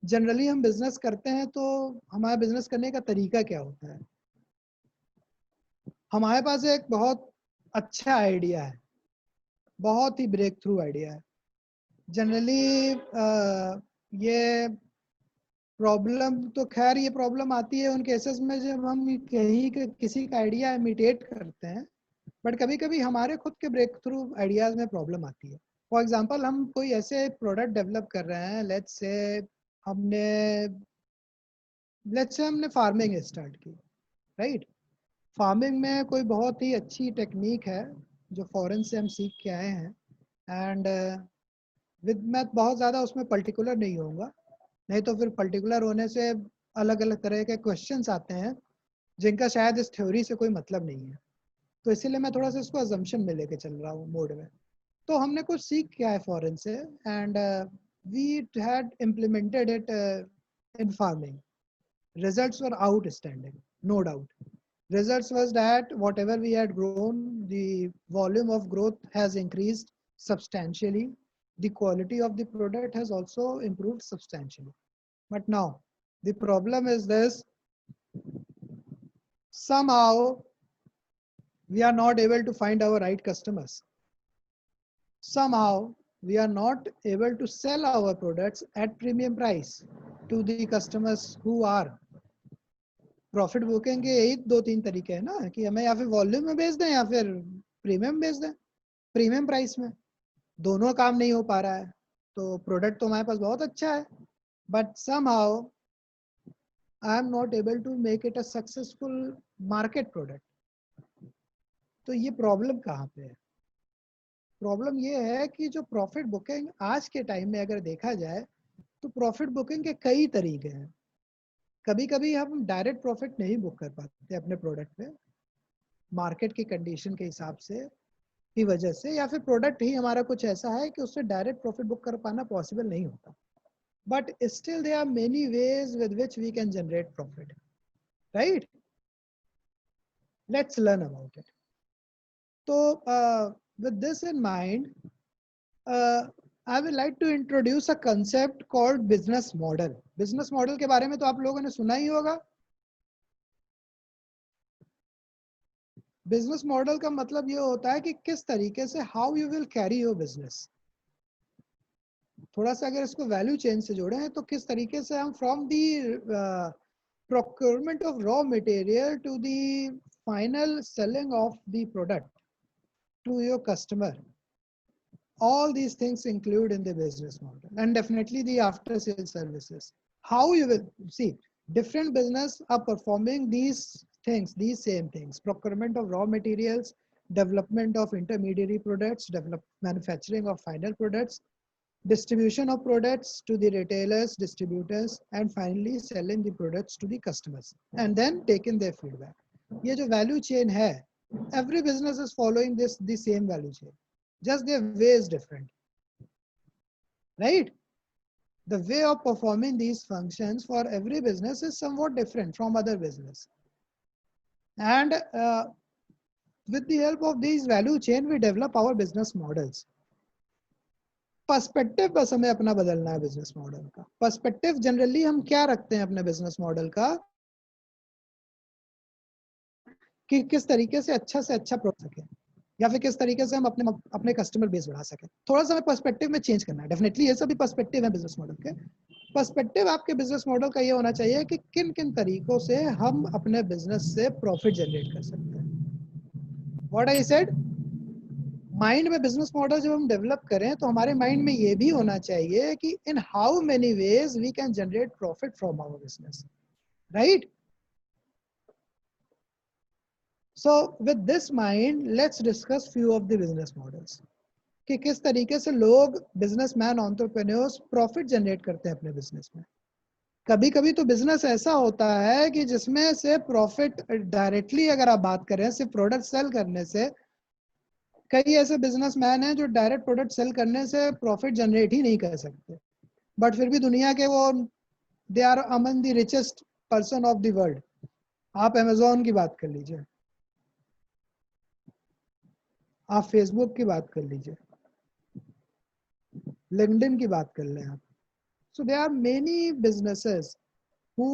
जनरली हम बिजनेस करते हैं तो हमारा बिजनेस करने का तरीका क्या होता है। हमारे पास एक बहुत अच्छा आइडिया है, बहुत ही ब्रेक थ्रू आइडिया है। जनरली ये प्रॉब्लम तो खैर ये प्रॉब्लम आती है उन केसेस में जब हम किसी का आइडिया इमिटेट करते हैं, बट कभी कभी हमारे खुद के ब्रेक थ्रू आइडियाज में प्रॉब्लम आती है। फॉर एग्जांपल हम कोई ऐसे प्रोडक्ट डेवलप कर रहे हैं, लेट्स से हमने फार्मिंग स्टार्ट की, राइट। फार्मिंग में कोई बहुत ही अच्छी टेक्निक है जो फॉरेन से हम सीख के आए हैं, एंड मैं बहुत ज़्यादा उसमें पर्टिकुलर नहीं होऊंगा, नहीं तो फिर पर्टिकुलर होने से अलग अलग तरह के क्वेश्चंस आते हैं जिनका शायद इस थ्योरी से कोई मतलब नहीं है। तो इसीलिए मैं थोड़ा सा इसको अजम्पशन में लेके चल रहा हूँ मोड में। तो हमने कुछ सीख किया है फॉरेन से, and we had implemented it in farming. Results were outstanding, no doubt. Results was that whatever we had grown, the volume of growth has increased substantially. The quality of the product has also improved substantially. But now, the problem is this: somehow we are not able to find our right customers. Somehow we are not able to sell our products at premium price to the customers who are profit booking के। यही 2-3 तरीके हैं ना कि हमें या फिर volume में बेच दें या फिर प्रीमियम बेच दें, प्रीमियम प्राइस में। दोनों काम नहीं हो पा रहा है। तो प्रोडक्ट तो हमारे पास बहुत अच्छा है, but somehow I am not able to make it a successful market product. तो ये प्रॉब्लम कहाँ पे है? प्रॉब्लम ये है कि जो प्रॉफिट बुकिंग आज के टाइम में अगर देखा जाए तो प्रॉफिट बुकिंग के कई तरीके हैं। कभी कभी हम डायरेक्ट प्रॉफिट नहीं बुक कर पाते अपने प्रोडक्ट पे, मार्केट की कंडीशन के हिसाब से की वजह से, या फिर प्रोडक्ट ही हमारा कुछ ऐसा है कि उससे डायरेक्ट प्रॉफिट बुक कर पाना पॉसिबल नहीं होता। But still there are many ways with which we can generate profit, right. Let's learn about it. तो with this in mind, I would like to introduce a concept called business model. Business model के बारे में तो आप लोगों ने सुना ही होगा। बिजनेस मॉडल का मतलब ये होता है कि किस तरीके से how you will carry your business. थोड़ा सा अगर इसको वैल्यू चेन से जोड़े हैं तो किस तरीके से हम from the procurement of raw material to the final selling of the product to your customer. All these things include in the business model, and definitely the after sales services. How you will see different business are performing these things, these same things: procurement of raw materials, development of intermediary products, manufacturing of final products, distribution of products to the retailers, distributors, and finally selling the products to the customers, and then taking their feedback. ये जो value chain है, every business is following the same value chain, just their way is different, right? The way of performing these functions for every business is somewhat different from other business. And with the help of these value chain, we develop our business models. Perspective बस हमें अपना बदलना है business model का. Perspective generally हम क्या रखते हैं अपने बिजनेस मॉडल का कि किस तरीके से अच्छा प्रोडक्ट सके या फिर किस तरीके से हम अपने कस्टमर बेस बढ़ा सके. थोड़ा सा हमें पर्सपेक्टिव में चेंज करना है. डेफिनेटली ये सभी पर्सपेक्टिव है बिजनेस मॉडल के. पर्सपेक्टिव आपके बिजनेस मॉडल का ये होना चाहिए कि किन किन तरीकों से हम अपने बिजनेस से प्रॉफिट जनरेट कर सकते हैं. व्हाट आई सेड, माइंड में बिजनेस मॉडल जब हम डेवलप करें तो हमारे माइंड में ये भी होना चाहिए कि in how many ways we can generate profit from our business, right? So with this mind let's discuss few of the business models कि किस तरीके से लोग बिजनेसमैन एंटरप्रेन्योर्स प्रॉफिट जनरेट करते हैं अपने बिजनेस में. कभी कभी तो बिजनेस ऐसा होता है कि जिसमें से प्रॉफिट डायरेक्टली अगर आप बात करें सिर्फ प्रोडक्ट सेल करने से, कई ऐसे बिजनेसमैन हैं जो डायरेक्ट प्रोडक्ट सेल करने से प्रॉफिट जनरेट ही नहीं कर सकते, बट फिर भी दुनिया के वो they are among the richest person of the world. आप अमेजोन की बात कर लीजिए, आप फेसबुक की बात कर लीजिए, लिंक्डइन की बात कर लें आप. So there are many businesses who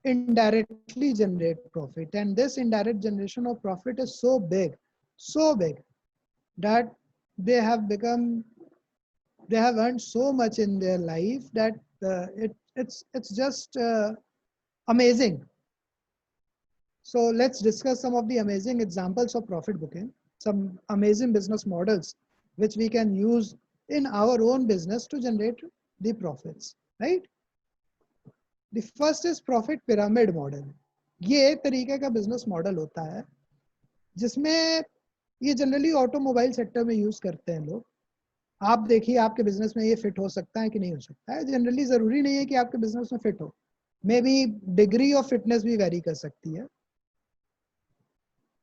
indirectly generate profit, and this indirect generation of profit is so big that they have earned so much in their life that it's just amazing. So let's discuss some of the amazing examples of profit booking, some amazing business models which we can use in our own business to generate the profits, right? The first is profit pyramid model. ये एक तरीके का business model होता है जिसमें ये generally automobile sector में use करते हैं लोग. आप देखिए आपके बिजनेस में ये फिट हो सकता है कि नहीं हो सकता है. जनरली जरूरी नहीं है कि आपके बिजनेस में फिट हो, may be degree of fitness भी वेरी कर सकती है.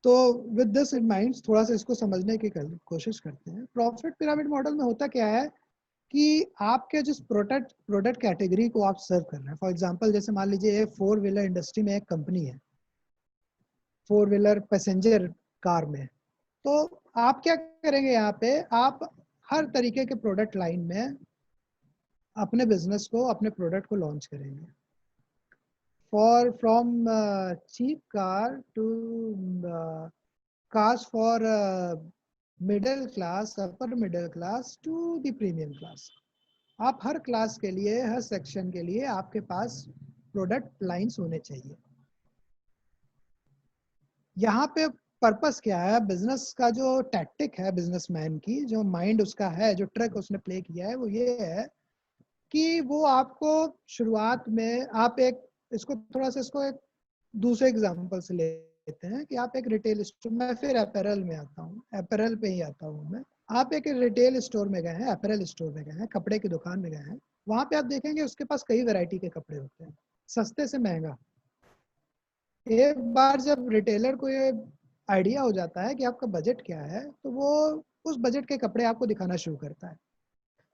तो विद दिस इन माइंड थोड़ा सा इसको समझने की कोशिश करते हैं. प्रॉफिट पिरामिड मॉडल में होता क्या है कि आपके जिस प्रोडक्ट कैटेगरी को आप सर्व कर रहे हैं, फॉर एग्जांपल जैसे मान लीजिए 4 व्हीलर इंडस्ट्री में एक कंपनी है 4 व्हीलर पैसेंजर कार में, तो आप क्या करेंगे यहाँ पे, आप हर तरीके के प्रोडक्ट लाइन में अपने बिजनेस को, अपने प्रोडक्ट को लॉन्च करेंगे. From cheap car to cars for middle class, upper middle class to the premium class. आप हर क्लास के लिए, हर सेक्शन के लिए आपके पास प्रोडक्ट लाइन्स होने चाहिए. यहाँ पे पर्पस क्या है, बिजनेस का जो टैक्टिक है बिजनेसमैन की, जो माइंड उसका है, जो ट्रिक उसने प्ले किया है, वो ये है कि वो आपको शुरुआत में आप एक इसको थोड़ा सा इसको एक दूसरे एग्जांपल से लेते हैं कि आप एक रिटेल स्टोर, मैं फिर अपैरल में आता हूँ, अपैरल पे ही आता हूँ मैं. आप एक रिटेल स्टोर में गए हैं, अपैरल स्टोर में गए हैं, कपड़े की दुकान में गए हैं, वहां पे आप देखेंगे उसके पास कई वैरायटी के कपड़े होते हैं, सस्ते से महंगा. एक बार जब रिटेलर को ये आइडिया हो जाता है कि आपका बजट क्या है, तो वो उस बजट के कपड़े आपको दिखाना शुरू करता है.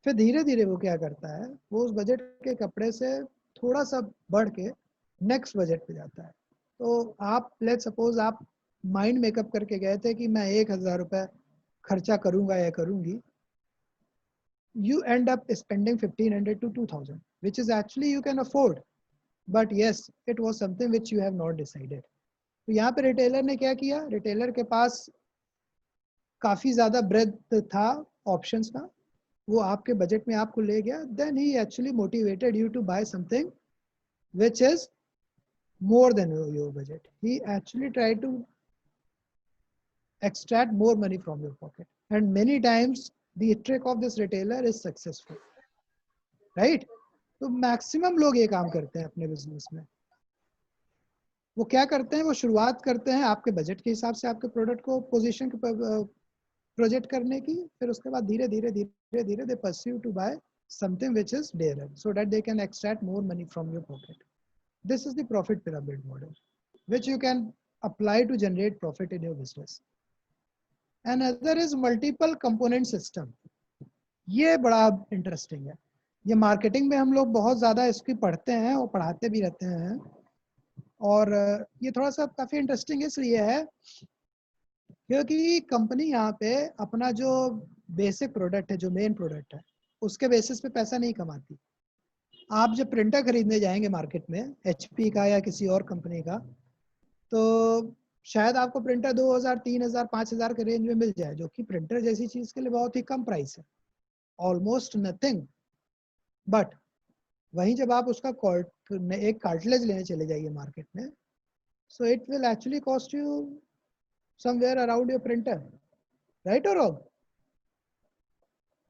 फिर धीरे धीरे वो क्या करता है, वो उस बजट के कपड़े से थोड़ा सा बढ़ के नेक्स्ट बजट पे जाता है. तो आप लेट्स सपोज आप माइंड मेकअप करके गए थे कि मैं 1000 रुपये खर्चा करूंगा या करूंगी. You end up spending 1500 to 2000, which is actually you can afford, but yes, it was something which you have not decided. तो यहाँ पे रिटेलर ने क्या किया, रिटेलर के पास काफी ज्यादा ब्रेथ था ऑप्शंस का, वो आपके बजट में आपको ले गया. Then he actually motivated you to buy something which is more than your budget. He actually tried to extract more money from your pocket, and many times the trick of this retailer is successful, right? तो maximum लोग ये काम करते हैं अपने business में. वो क्या करते हैं, वो शुरुआत करते हैं आपके बजट के हिसाब से आपके प्रोडक्ट को पोजीशन प्रोजेक्ट करने की, फिर उसके बाद धीरे धीरे धीरे धीरे they pursue to buy something which is dearer so that they can extract more money from your pocket. This is the profit pyramid model which you can apply to generate profit in your business. Another is multiple component system. ये बड़ा interesting है, ये marketing में हम लोग बहुत ज़्यादा इसकी पढ़ते हैं और पढ़ाते भी रहते हैं। और ये थोड़ा सा काफ़ी इंटरेस्टिंग इसलिए है क्योंकि कंपनी यहाँ पे अपना जो बेसिक प्रोडक्ट है, जो मेन प्रोडक्ट है, उसके बेसिस पे पैसा नहीं कमाती। आप जब प्रिंटर खरीदने जाएंगे मार्केट में HP का या किसी और कंपनी का, तो शायद आपको प्रिंटर 2000, 3000, 5000 के रेंज में मिल जाए, जो कि प्रिंटर जैसी चीज़ के लिए बहुत ही कम प्राइस है, ऑलमोस्ट नथिंग। बट वहीं जब आप उसका एक कार्टलेज लेने चले जाइए मार्केट में, so it will actually cost you somewhere around your printer, right or wrong?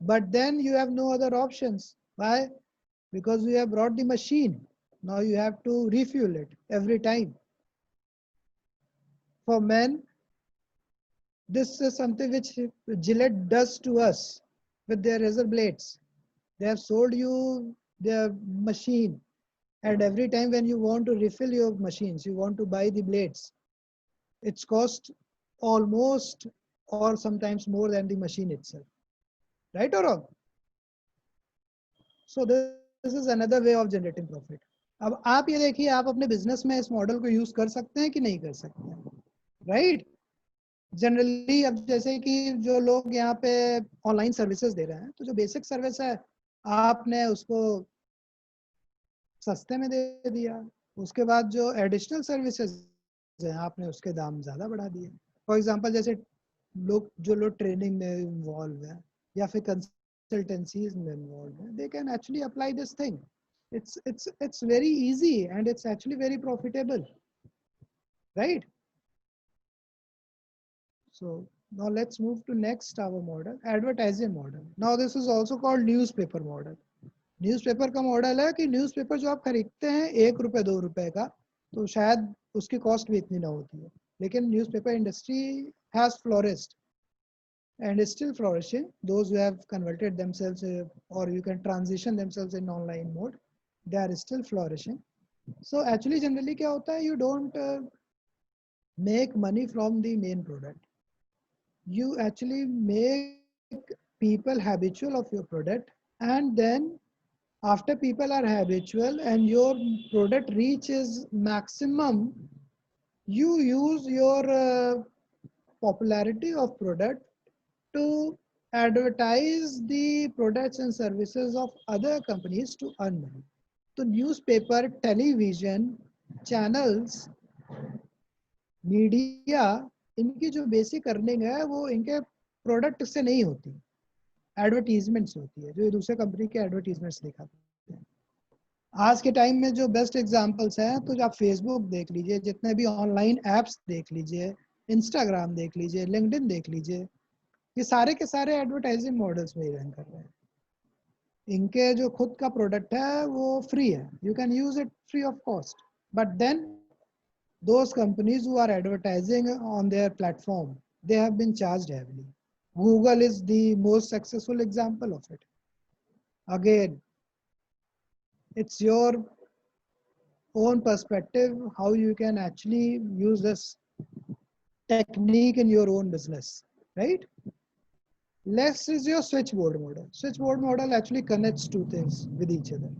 But then you have no other options. Why? Because you have brought the machine. Now you have to refuel it every time. For men, this is something which Gillette does to us with their razor blades. They have sold you their machine, and every time when you want to refill your machines, you want to buy the blades, it's cost almost or sometimes more than the machine itself, right or wrong? So this is another way of generating profit. अब आप ये देखिए, आप अपने business में इस model को use कर सकते हैं कि नहीं कर सकते हैं, राइट? जनरली अब जैसे कि जो लोग यहाँ पे ऑनलाइन सर्विसेज दे रहे हैं, तो जो बेसिक सर्विस है आपने उसको सस्ते में दे दिया, उसके बाद जो एडिशनल सर्विसेज हैं आपने उसके दाम ज़्यादा बढ़ा दिए। फॉर एग्जांपल जैसे जो लोग ट्रेनिंग में इन्वॉल्व हैं या फिर कंसल्टेंसीज में इन्वॉल्व हैं, they can actually apply this thing. It's very easy and it's actually very profitable, right? So now let's move to next our model, advertising model. Now this is also called newspaper model. Newspaper का model है कि newspaper जो आप खरीदते हैं 1 रुपए 2 रुपए का, तो शायद उसकी कॉस्ट भी इतनी ना होती है, लेकिन newspaper industry has flourished and is still flourishing. Those who have converted themselves or you can transition themselves in online mode, they are still flourishing. So actually generally क्या होता है, you don't make money from the main product. You actually make people habitual of your product, and then after people are habitual and your product reaches maximum, you use your popularity of product to advertise the products and services of other companies to earn money. तो newspaper, television channels, media, इनकी जो basic earning है वो इनके product से नहीं होती, advertisement से होती है, जो दूसरे कंपनी के एडवर्टीजमेंट्स दिखाते हैं। आज के टाइम में जो बेस्ट एग्जांपल्स हैं, तो आप फेसबुक देख लीजिए, जितने भी ऑनलाइन एप्स देख लीजिए, इंस्टाग्राम देख लीजिए, लिंक्डइन देख लीजिए, ये सारे के सारे एडवर्टाइजिंग मॉडल्स में ही रन कर रहे हैं। इनके जो खुद का प्रोडक्ट है वो फ्री है, you can use it free of cost, but then those companies who are advertising on their platform, they have been charged heavily. Google is the most successful example of it. Again, it's your own perspective how you can actually use this technique in your own business, right? Next is your switchboard model. Switchboard model actually connects two things with each other,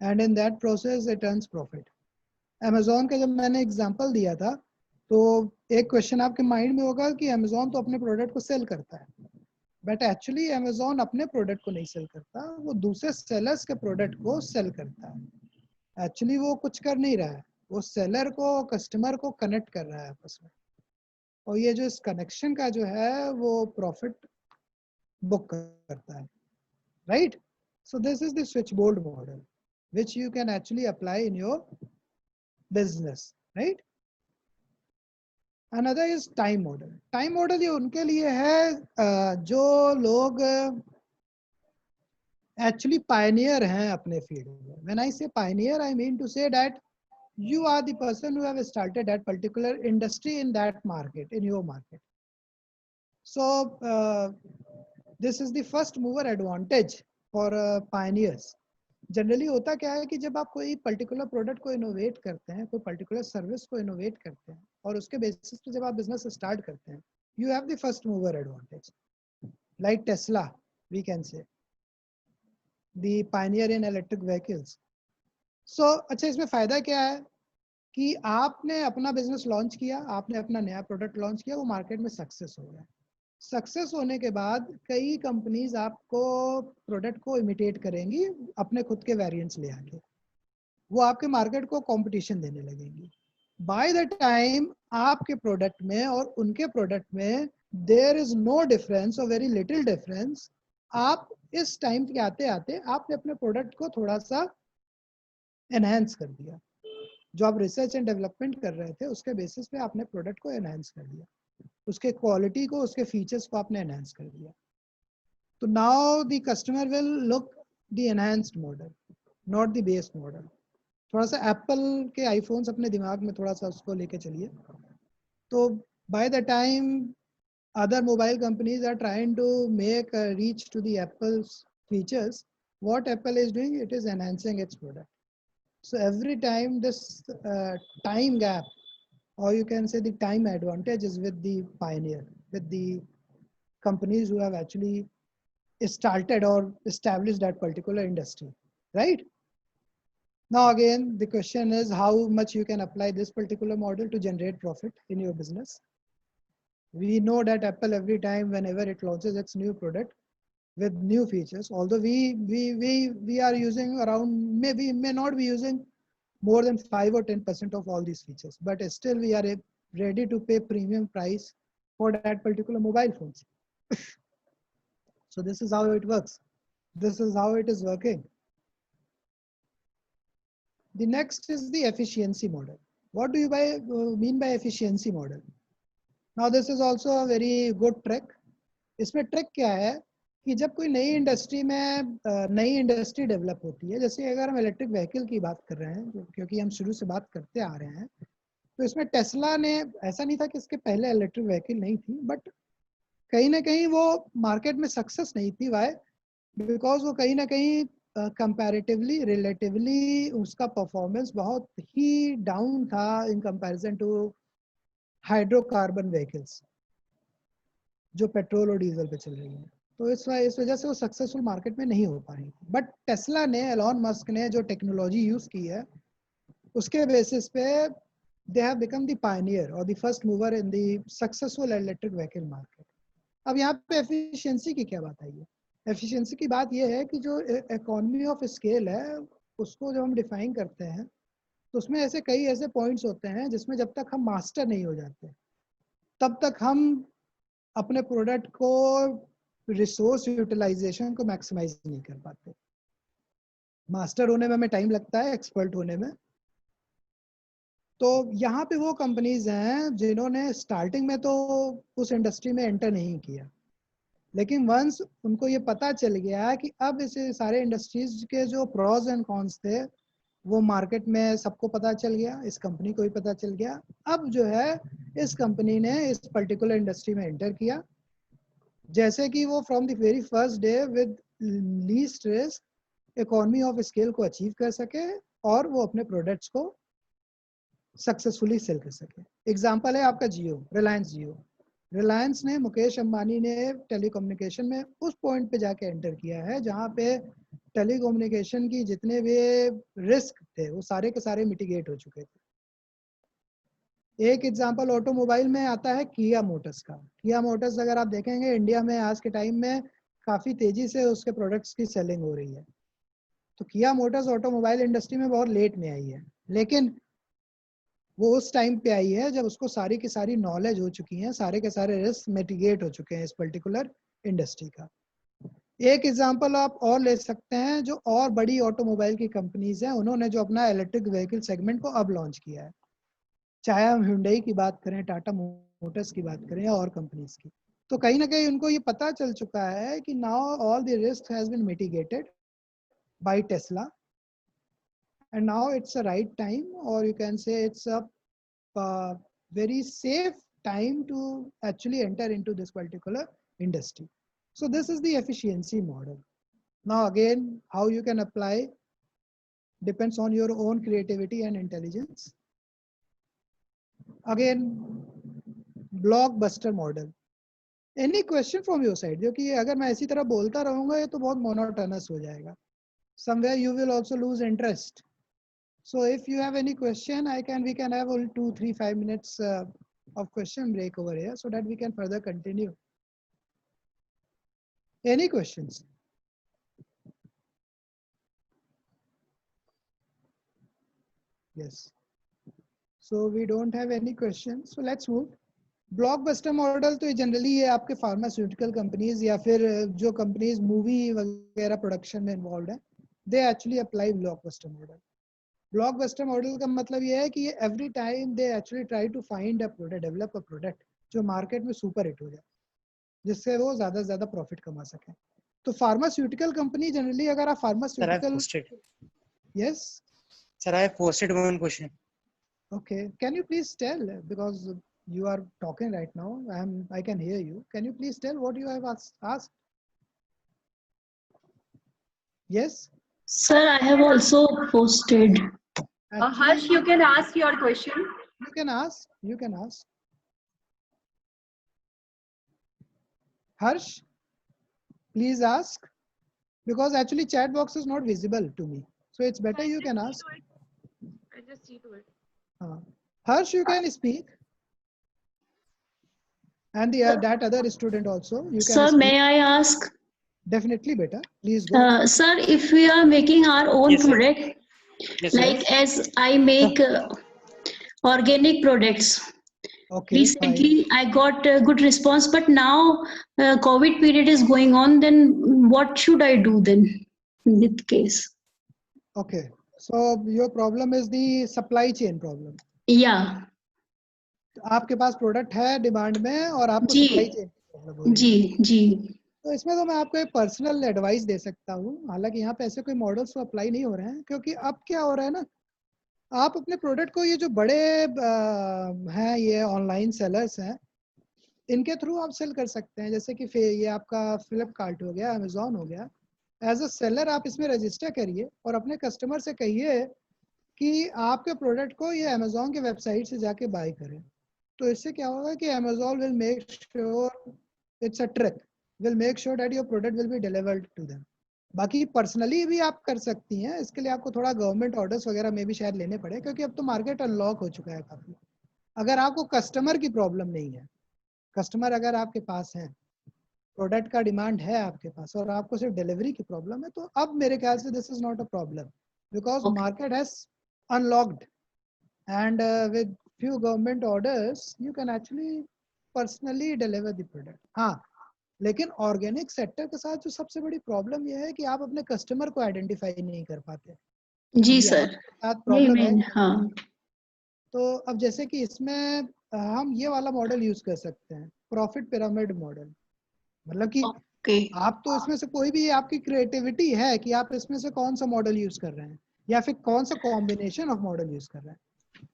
and in that process it earns profit. Amazon का जब मैंने example दिया था, तो एक question आपके mind में होगा कि Amazon तो अपने प्रोडक्ट को सेल करता है, बट एक्चुअली Amazon अपने प्रोडक्ट को नहीं सेल करता, वो दूसरे सेलर्स के प्रोडक्ट को सेल करता है। एक्चुअली वो कुछ कर नहीं रहा है, वो सेलर को, कस्टमर को कनेक्ट कर रहा है आपस में, और ये जो इस कनेक्शन का जो है वो प्रॉफिट बुक करता है, right? So this is the switchboard model which you can actually apply in your business, right? Another is time model. Time model ये उनके लिए है जो लोग actually pioneer हैं अपने फील्ड में. When I say pioneer, I mean to say that you are the person who have started that particular industry in that market, in your market. So this is the first mover advantage for pioneers. Generally होता क्या है कि जब आप कोई particular product को innovate करते हैं, कोई पर्टिकुलर सर्विस को इनोवेट करते हैं और उसके बेसिस पे जब आप बिजनेस स्टार्ट करते हैं, you have the first mover advantage, like Tesla we can say the pioneer in electric vehicles. So अच्छा, इसमें फायदा क्या है कि आपने अपना बिजनेस लॉन्च किया, आपने अपना नया प्रोडक्ट लॉन्च किया, वो मार्केट में सक्सेस हो गया. सक्सेस होने के बाद कई कंपनीज आपको प्रोडक्ट को इमिटेट करेंगी अपने खुद के वेरिएंट्स ले आके, वो आपके मार्केट को कंपटीशन देने लगेंगी. बाय द टाइम आपके प्रोडक्ट में और उनके प्रोडक्ट में देयर इज नो डिफरेंस और वेरी लिटिल डिफरेंस. आप इस टाइम के आते आते आपने अपने प्रोडक्ट को थोड़ा सा एनहांस कर दिया. जो आप रिसर्च एंड डेवलपमेंट कर रहे थे उसके बेसिस पे आपने प्रोडक्ट को एनहांस कर दिया, उसके क्वालिटी को, उसके फीचर्स को आपने एनहांस कर दिया. तो now the customer will look the enhanced model, not the base model. थोड़ा सा एप्पल के आईफोन्स अपने दिमाग में थोड़ा सा उसको लेके चलिए. तो by the time other mobile companies are trying to make a reach to the Apple's features, what Apple is doing, it is enhancing its product. So every time this time gap, or you can say the time advantage, is with the pioneer, with the companies who have actually started or established that particular industry, right? Now again, the question is how much you can apply this particular model to generate profit in your business. We know that Apple every time whenever it launches its new product with new features, although we are using around, maybe may not be using more than 5 or 10% of all these features, but still we are ready to pay premium price for that particular mobile phones. So this is how it works. This is how it is working. The next is the efficiency model. What do you mean by efficiency model? Now this is also a very good trick. इसमें trick क्या है कि जब कोई नई industry में नई industry develop होती है, जैसे अगर हम इलेक्ट्रिक व्हीकल की बात कर रहे हैं, क्योंकि हम शुरू से बात करते आ रहे हैं, तो इसमें टेस्ला ने, ऐसा नहीं था कि इसके पहले इलेक्ट्रिक व्हीकल नहीं थी, बट कहीं ना कहीं वो मार्केट में सक्सेस नहीं थी. वाई? बिकॉज वो कहीं ना कहीं कंपैरेटिवली, रिलेटिवली उसका परफॉर्मेंस बहुत ही डाउन था in comparison to hydrocarbon vehicles जो पेट्रोल और डीजल पे चल रही है. तो इस वजह से वो सक्सेसफुल मार्केट में नहीं हो पा रही थी. बट टेस्ला ने, एलॉन मस्क ने जो टेक्नोलॉजी यूज की है, उसके बेसिस पे they have become the pioneer और the first mover in the successful electric vehicle market. अब यहाँ पे एफिशिएंसी की क्या बात आई है? एफिशिएंसी की बात यह है कि जो इकोनॉमी ऑफ स्केल है, उसको जब हम डिफाइन करते हैं तो उसमें कई ऐसे पॉइंट्स होते हैं जिसमें जब तक हम मास्टर नहीं हो जाते तब तक हम अपने प्रोडक्ट को, रिसोर्स यूटिलाइजेशन को मैक्सिमाइज नहीं कर पाते. मास्टर होने में हमें टाइम लगता है, एक्सपर्ट होने में. तो यहाँ पे वो कंपनीज हैं जिन्होंने स्टार्टिंग में तो उस इंडस्ट्री में एंटर नहीं किया, लेकिन वंस उनको ये पता चल गया कि अब इस सारे इंडस्ट्रीज के जो प्रॉज एंड कॉन्स थे वो मार्केट में सबको पता चल गया, इस कंपनी को भी पता चल गया. अब जो है इस कंपनी ने इस पर्टिकुलर इंडस्ट्री में एंटर किया, जैसे कि वो from the very first day with least risk economy of scale को अचीव कर सके और वो अपने प्रोडक्ट्स को सक्सेसफुली सेल कर सके. एग्जांपल है आपका जियो, रिलायंस जियो. रिलायंस ने, मुकेश अंबानी ने टेलीकम्युनिकेशन में उस पॉइंट पे जाके एंटर किया है जहाँ पे टेलीकम्युनिकेशन की जितने भी रिस्क थे वो सारे के सारे मिटिगेट हो चुके थे. एक एग्जांपल ऑटोमोबाइल में आता है किया मोटर्स का. किया मोटर्स अगर आप देखेंगे इंडिया में आज के टाइम में काफ़ी तेज़ी से उसके प्रोडक्ट्स की सेलिंग हो रही है. तो किया मोटर्स ऑटोमोबाइल इंडस्ट्री में बहुत लेट में आई है, लेकिन वो उस टाइम पे आई है जब उसको सारी की सारी नॉलेज हो चुकी है, सारे के सारे रिस्क मिटिगेट हो चुके हैं इस पर्टिकुलर इंडस्ट्री का. एक एग्जांपल आप और ले सकते हैं, जो और बड़ी ऑटोमोबाइल की कंपनीज हैं, उन्होंने जो अपना इलेक्ट्रिक व्हीकल सेगमेंट को अब लॉन्च किया है, चाहे हम Hyundai की बात करें, टाटा मोटर्स की बात करें या और कंपनीज की, तो कहीं ना कहीं उनको ये पता चल चुका है कि now all the risk has been mitigated by Tesla and now it's a right time, or you can say it's a very safe time to actually enter into this particular industry. So this is the efficiency model. Now again, how you can apply depends on your own creativity and intelligence. Again, blockbuster model. Any question from your side? जो कि अगर मैं इसी तरह बोलता रहूंगा ये तो बहुत monotonous हो जाएगा. Somewhere you will also lose interest. So if you have any question, we can have 2, 3, 5 minutes of question break over here so that we can further continue. Any questions? Yes. So we don't have any questions. So let's move. Blockbuster model तो generally ये आपके pharmaceutical companies या फिर जो companies movie वगैरह production में involve है, they actually apply blockbuster model. Blockbuster model का मतलब ये है कि ये every time they actually try to find a product, develop a product जो मार्केट में सुपर हिट हो जाए, जिससे वो ज़्यादा से ज़्यादा प्रॉफिट कमा सकें. तो फार्मास्यूटिकल कंपनी जनरली, अगर आप pharmaceutical, yes sir, I have posted one question. Okay, can you please tell, because you are talking right now, I can hear you. Can you please tell what you have asked? Yes, sir, I have also posted. Harsh, you can ask your question. You can ask. Harsh, please ask, because actually chat box is not visible to me, so it's better you can ask. I just see to it. Harsh, you can speak. And that other student also, you can Sir, speak. may I ask? Definitely, beta. Please go. Sir, if we are making our own Yes, sir. product, Yes, like as I make organic products. Okay, Recently, fine. I got a good response, but now COVID period is going on. Then what should I do then in this case? Okay, so your problem is the supply chain problem. Yeah. आपके पास product है demand में और आपको जी. Supply chain problem हो रही है. जी. तो इसमें तो मैं आपको एक पर्सनल एडवाइस दे सकता हूँ. हालांकि यहाँ पे ऐसे कोई मॉडल्स तो अप्लाई नहीं हो रहे हैं, क्योंकि अब क्या हो रहा है ना, आप अपने प्रोडक्ट को, ये जो बड़े हैं ये ऑनलाइन सेलर्स हैं, इनके थ्रू आप सेल कर सकते हैं. जैसे कि ये आपका फ्लिपकार्ट हो गया, अमेजोन हो गया. एज अ सेलर आप इसमें रजिस्टर करिए और अपने कस्टमर से कहिए कि आपके प्रोडक्ट को ये अमेजोन के वेबसाइट से जाके बाय करें. तो इससे क्या होगा कि Amazon will make sure, it's a trick, will make sure that your product will be delivered to them. बाकी पर्सनली भी आप कर सकती हैं. इसके लिए आपको थोड़ा गवर्नमेंट ऑर्डर्स वगैरह में भी शायद लेने पड़े, क्योंकि अब तो मार्केट अनलॉक हो चुका है काफ़ी. अगर आपको कस्टमर की प्रॉब्लम नहीं है, कस्टमर अगर आपके पास है, प्रोडक्ट का डिमांड है आपके पास, और आपको सिर्फ डिलीवरी की प्रॉब्लम है, तो अब मेरे ख्याल से this is not a problem, because market has unlocked and with few government orders you can actually personally deliver the product. हाँ, लेकिन ऑर्गेनिक सेक्टर के साथ जो सबसे बड़ी प्रॉब्लम ये है कि आप अपने कस्टमर को आइडेंटिफाई नहीं कर पाते. जी सर, प्रॉब्लम है. हाँ. तो अब जैसे कि इसमें हम ये वाला मॉडल यूज कर सकते हैं, प्रॉफिट पिरामिड मॉडल. मतलब कि आप तो इसमें से कोई भी, आपकी क्रिएटिविटी है कि आप इसमें से कौन सा मॉडल यूज कर रहे हैं या फिर कौन सा कॉम्बिनेशन ऑफ मॉडल यूज कर रहे हैं.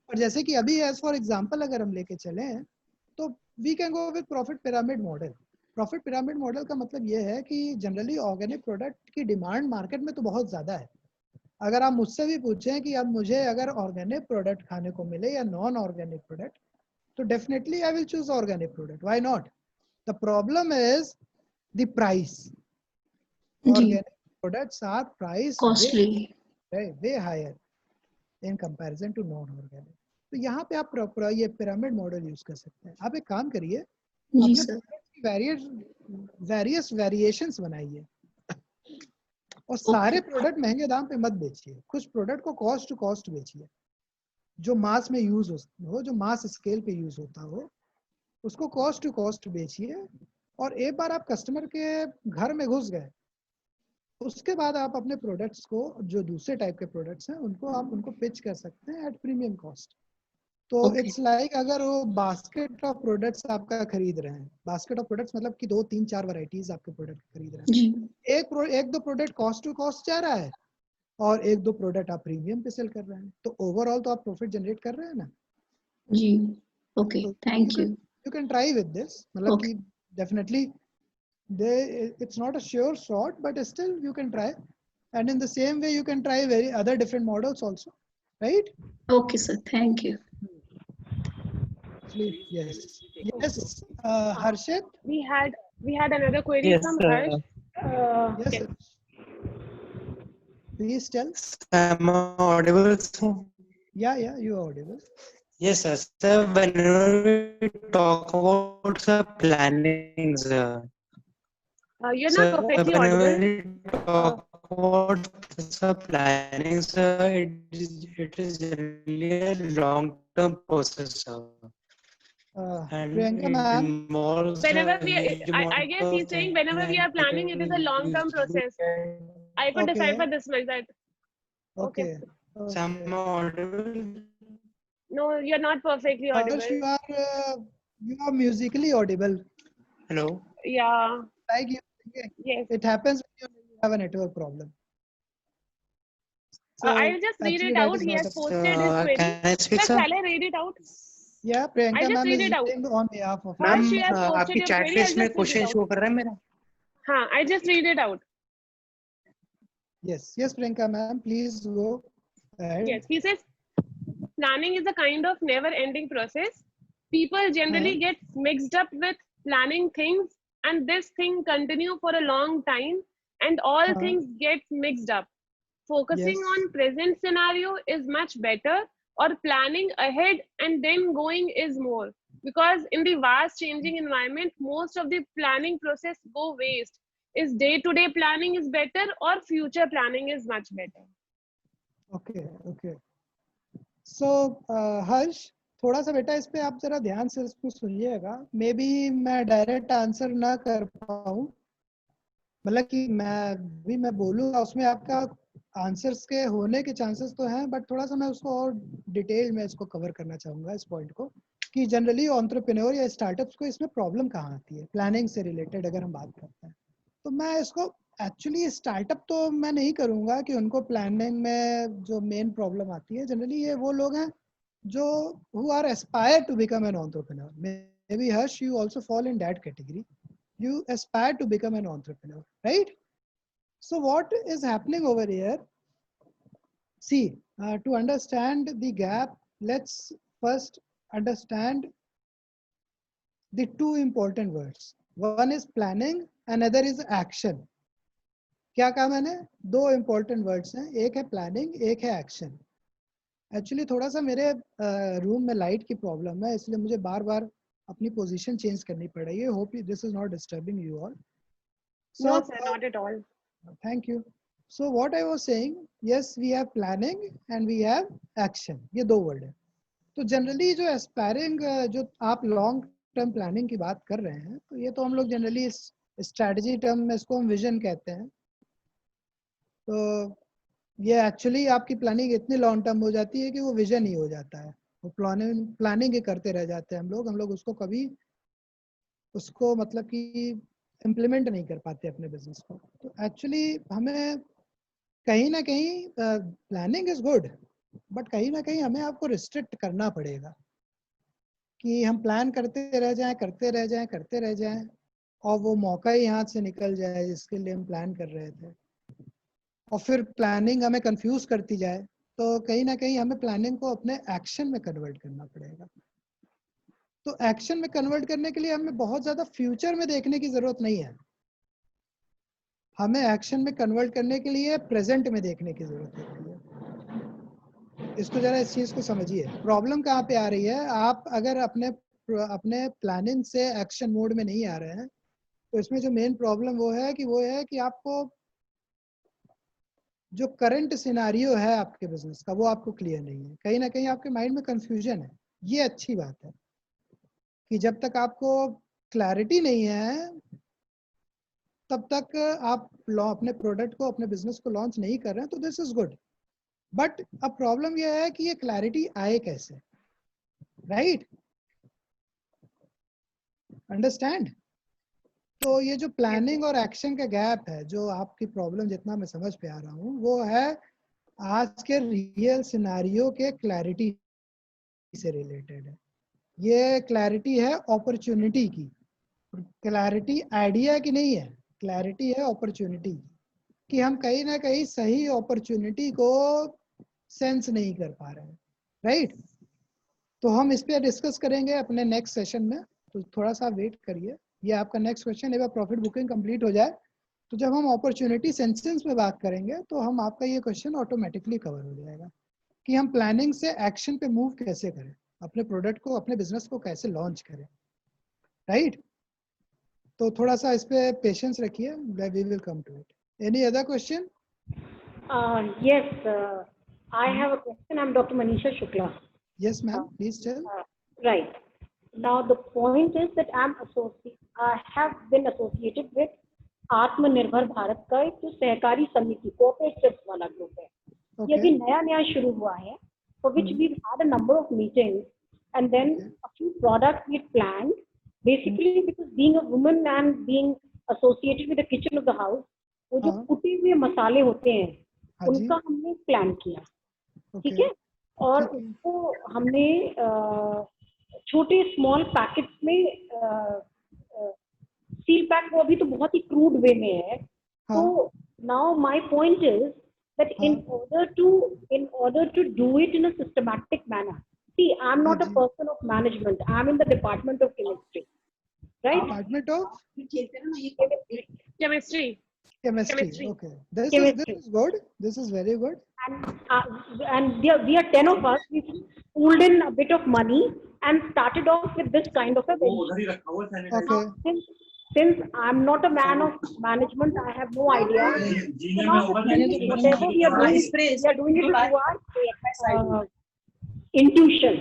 और जैसे कि अभी एज फॉर एग्जांपल अगर हम लेके चले तो we can go with profit pyramid model. Profit pyramid model का मतलब ये है कि जनरली ऑर्गेनिक प्रोडक्ट की डिमांड मार्केट में तो बहुत ज़्यादा है. अगर आप मुझसे भी पूछें कि अब मुझे अगर ऑर्गेनिक प्रोडक्ट खाने को मिले या नॉन ऑर्गेनिक प्रोडक्ट, तो definitely I will choose organic product. Why not? The problem is the price. Organic products are price costly, way higher in comparison to non organic. तो यहाँ पे आप ये पिरामिड मॉडल यूज कर सकते हैं. आप एक काम करिए, वेरियस वेरिएशंस बनाइए और सारे प्रोडक्ट महंगे दाम पे मत बेचिए. कुछ प्रोडक्ट को कॉस्ट टू कॉस्ट बेचिए, जो मास में यूज हो, जो मास स्केल पे यूज होता हो, उसको कॉस्ट टू कॉस्ट बेचिए. और एक बार आप कस्टमर के घर में घुस गए, उसके बाद आप अपने प्रोडक्ट्स को, जो दूसरे टाइप के प्रोडक्ट्स हैं, उनको पिच कर सकते हैं एट प्रीमियम कॉस्ट. तो इट्स लाइक अगर वो बास्केट ऑफ प्रोडक्ट्स आपका खरीद रहे हैं, बास्केट ऑफ प्रोडक्ट्स मतलब कि 2, 3, 4 वैरायटीज आपके प्रोडक्ट खरीद रहे हैं. एक दो प्रोडक्ट कॉस्ट टू कॉस्ट जा रहा है, और एक दो प्रोडक्ट आप प्रीमियम पे सेल कर रहे हैं, तो ओवरऑल तो आप प्रॉफिट जनरेट कर रहे हैं ना। जी, okay, thank you. You can try with this, मतलब Okay. कि definitely it's not a sure shot, but still you can try, and in the same way you can try very other different models also, right? Okay, sir, thank you. Actually, yes, Harshit. We had another query Yes, from Harsh. Yes, Yes. please tell. am I audible, sir? Yeah, you are audible. Yes, sir. Sir, whenever we talk about the planning, sir. You're Sir, not perfectly whenever audible. we talk about the planning, sir, it is really a long-term process, sir. And Priyanka it ma'am. involves Whenever a we, huge I amount guess of he's saying thinking whenever we are and planning, it is a long-term process. I could Okay. decipher this much that. Okay. So am I audible? No, you're not perfectly audible. Harsh, you are musically audible. Hello? Yeah. Like you singing. Yes. It happens when you have a network problem. So I'll just read actually it that out. is He not has a posted his query. Can I speak, Sir, sir? shall I read it out? Yeah, Priyanka I'll just ma'am read is it out. reading on behalf of Harsh, ma'am you have posted आपकी your chat query. I'll list में just read it question out. Show कर रहा है मेरा हाँ, I just read it out. Yes, Priyanka ma'am, please go ahead. Yes, he says planning is a kind of never-ending process. People generally get mixed up with planning things, and this thing continue for a long time, and all things get mixed up. Focusing Yes. on present scenario is much better, or planning ahead and then going is more. Because in the vast changing environment, most of the planning process go waste. Is day-to-day planning is better, or future planning is much better? Okay. So हर्ष, थोड़ा सा बेटा इस पे आप जरा ध्यान से इसको सुनिएगा। मे बी मैं डायरेक्ट आंसर ना कर पाऊँ, मतलब कि मैं बोलूँगा उसमें आपका आंसर्स के होने के चांसेस तो हैं, बट थोड़ा सा मैं उसको और डिटेल में इसको कवर करना चाहूँगा इस पॉइंट को, कि जनरली एंटरप्रेन्योर या स्टार्टअप्स को इसमें प्रॉब्लम कहाँ आती है प्लानिंग से रिलेटेड अगर हम बात करते हैं। तो मैं इसको एक्चुअली स्टार्टअप तो मैं नहीं करूँगा कि उनको प्लानिंग में जो मेन प्रॉब्लम आती है। जनरली ये वो लोग हैं जो who are aspire to become an entrepreneur. Maybe Harsh, you also fall in that category. You aspire to become an entrepreneur, right? So what is happening over here? See, to understand the gap, let's first understand the two important words. One is planning, another is action. क्या कहा मैंने? दो important words हैं, एक है planning, एक है action. Actually थोड़ा सा मेरे रूम में लाइट की प्रॉब्लम है, इसलिए मुझे बार बार अपनी पोजीशन चेंज करनी पड़ रही है। Hope this is not disturbing you all. No, sir, not at all. Thank you. So what I was saying, yes we have planning and we have action, ये दो वर्ड है। तो जनरली जो aspiring, जो आप लॉन्ग टर्म प्लानिंग की बात कर रहे हैं, तो ये तो हम लोग जनरली स्ट्रैटेजी टर्म में इसको हम विजन कहते हैं। तो ये एक्चुअली आपकी प्लानिंग इतनी लॉन्ग टर्म हो जाती है कि वो विजन ही हो जाता है, वो प्लानिंग ही करते रह जाते हैं हम लोग उसको कभी उसको मतलब कि इम्प्लीमेंट नहीं कर पाते अपने बिजनेस को। तो एक्चुअली हमें कहीं ना कहीं प्लानिंग इज गुड, बट कहीं ना कहीं हमें आपको रिस्ट्रिक्ट करना पड़ेगा कि हम प्लान करते रह जाएं और वो मौका ही हाथ से निकल जाए जिसके लिए हम प्लान कर रहे थे, और फिर प्लानिंग हमें कंफ्यूज करती जाए। तो कहीं ना कहीं हमें प्लानिंग को अपने एक्शन में कन्वर्ट करना पड़ेगा। तो एक्शन में कन्वर्ट करने के लिए हमें बहुत ज़्यादा फ्यूचर में देखने की ज़रूरत नहीं है, हमें एक्शन में कन्वर्ट करने के लिए प्रेजेंट में देखने की ज़रूरत होती है। इसको ज़रा इस चीज़ को समझिए, प्रॉब्लम कहाँ पे आ रही है। आप अगर अपने प्लानिंग से एक्शन मोड में नहीं आ रहे हैं, तो इसमें जो मेन प्रॉब्लम वो है कि आपको जो करंट सिनारियो है आपके बिजनेस का वो आपको क्लियर नहीं है, कहीं ना कहीं आपके माइंड में कंफ्यूजन है। ये अच्छी बात है कि जब तक आपको क्लैरिटी नहीं है तब तक आप अपने प्रोडक्ट को, अपने बिजनेस को लॉन्च नहीं कर रहे हैं, तो दिस इज गुड। बट अब प्रॉब्लम यह है कि ये क्लैरिटी आए कैसे, राइट? अंडरस्टैंड? तो ये जो प्लानिंग और एक्शन का गैप है, जो आपकी प्रॉब्लम जितना मैं समझ पे आ रहा हूँ, वो है आज के रियल सिनारियो के क्लैरिटी से रिलेटेड है। ये क्लैरिटी है अपॉर्चुनिटी की, क्लैरिटी आइडिया की नहीं है, क्लैरिटी है अपॉर्चुनिटी की, कि हम कहीं ना कहीं सही अपॉर्चुनिटी को सेंस नहीं कर पा रहे हैं, राइट। तो हम इस पे डिस्कस करेंगे अपने नेक्स्ट सेशन में, तो थोड़ा सा वेट करिए। ये आपका नेक्स्ट क्वेश्चन है, प्रॉफिट बुकिंग कंप्लीट हो जाए तो जब हम अपॉर्चुनिटी सेंसेस में बात करेंगे तो हम आपका ये क्वेश्चन ऑटोमेटिकली कवर हो जाएगा कि हम प्लानिंग से एक्शन पे मूव कैसे करें, अपने प्रोडक्ट को, अपने बिजनेस को कैसे लॉन्च करें, राइट। तो थोड़ा सा इस पे पेशेंस रखिए, we will come to it. Any other question? Yes, I have a question. I'm Dr. Manisha Shukla. Yes, ma'am. Please tell. Right. Now, the point is that I have been associated with आत्मनिर्भर भारत का एक जो सहकारी समिति cooperatives वाला group है, ये भी नया शुरू हुआ है, for which we've had a number of meetings and then a few products we planned, basically because being a woman and being associated with the kitchen of the house, वो जो कुटे हुए मसाले होते हैं उनका हमने प्लान किया, ठीक है, और उसको हमने छोटे स्मॉल पैकेट्स में सील पैक, वो अभी तो बहुत ही क्रूड वे में है। तो now my point is that in order to do it in a systematic manner, see, I'm not a person of management, I'm in the department of chemistry, right? Department of chemistry. Okay, this is good, this is very good. And we are 10 of us. We pooled in a bit of money and started off with this kind of a venture. Okay. Since I'm not a man of management, I have no idea. So now whatever we are doing it through our intuition.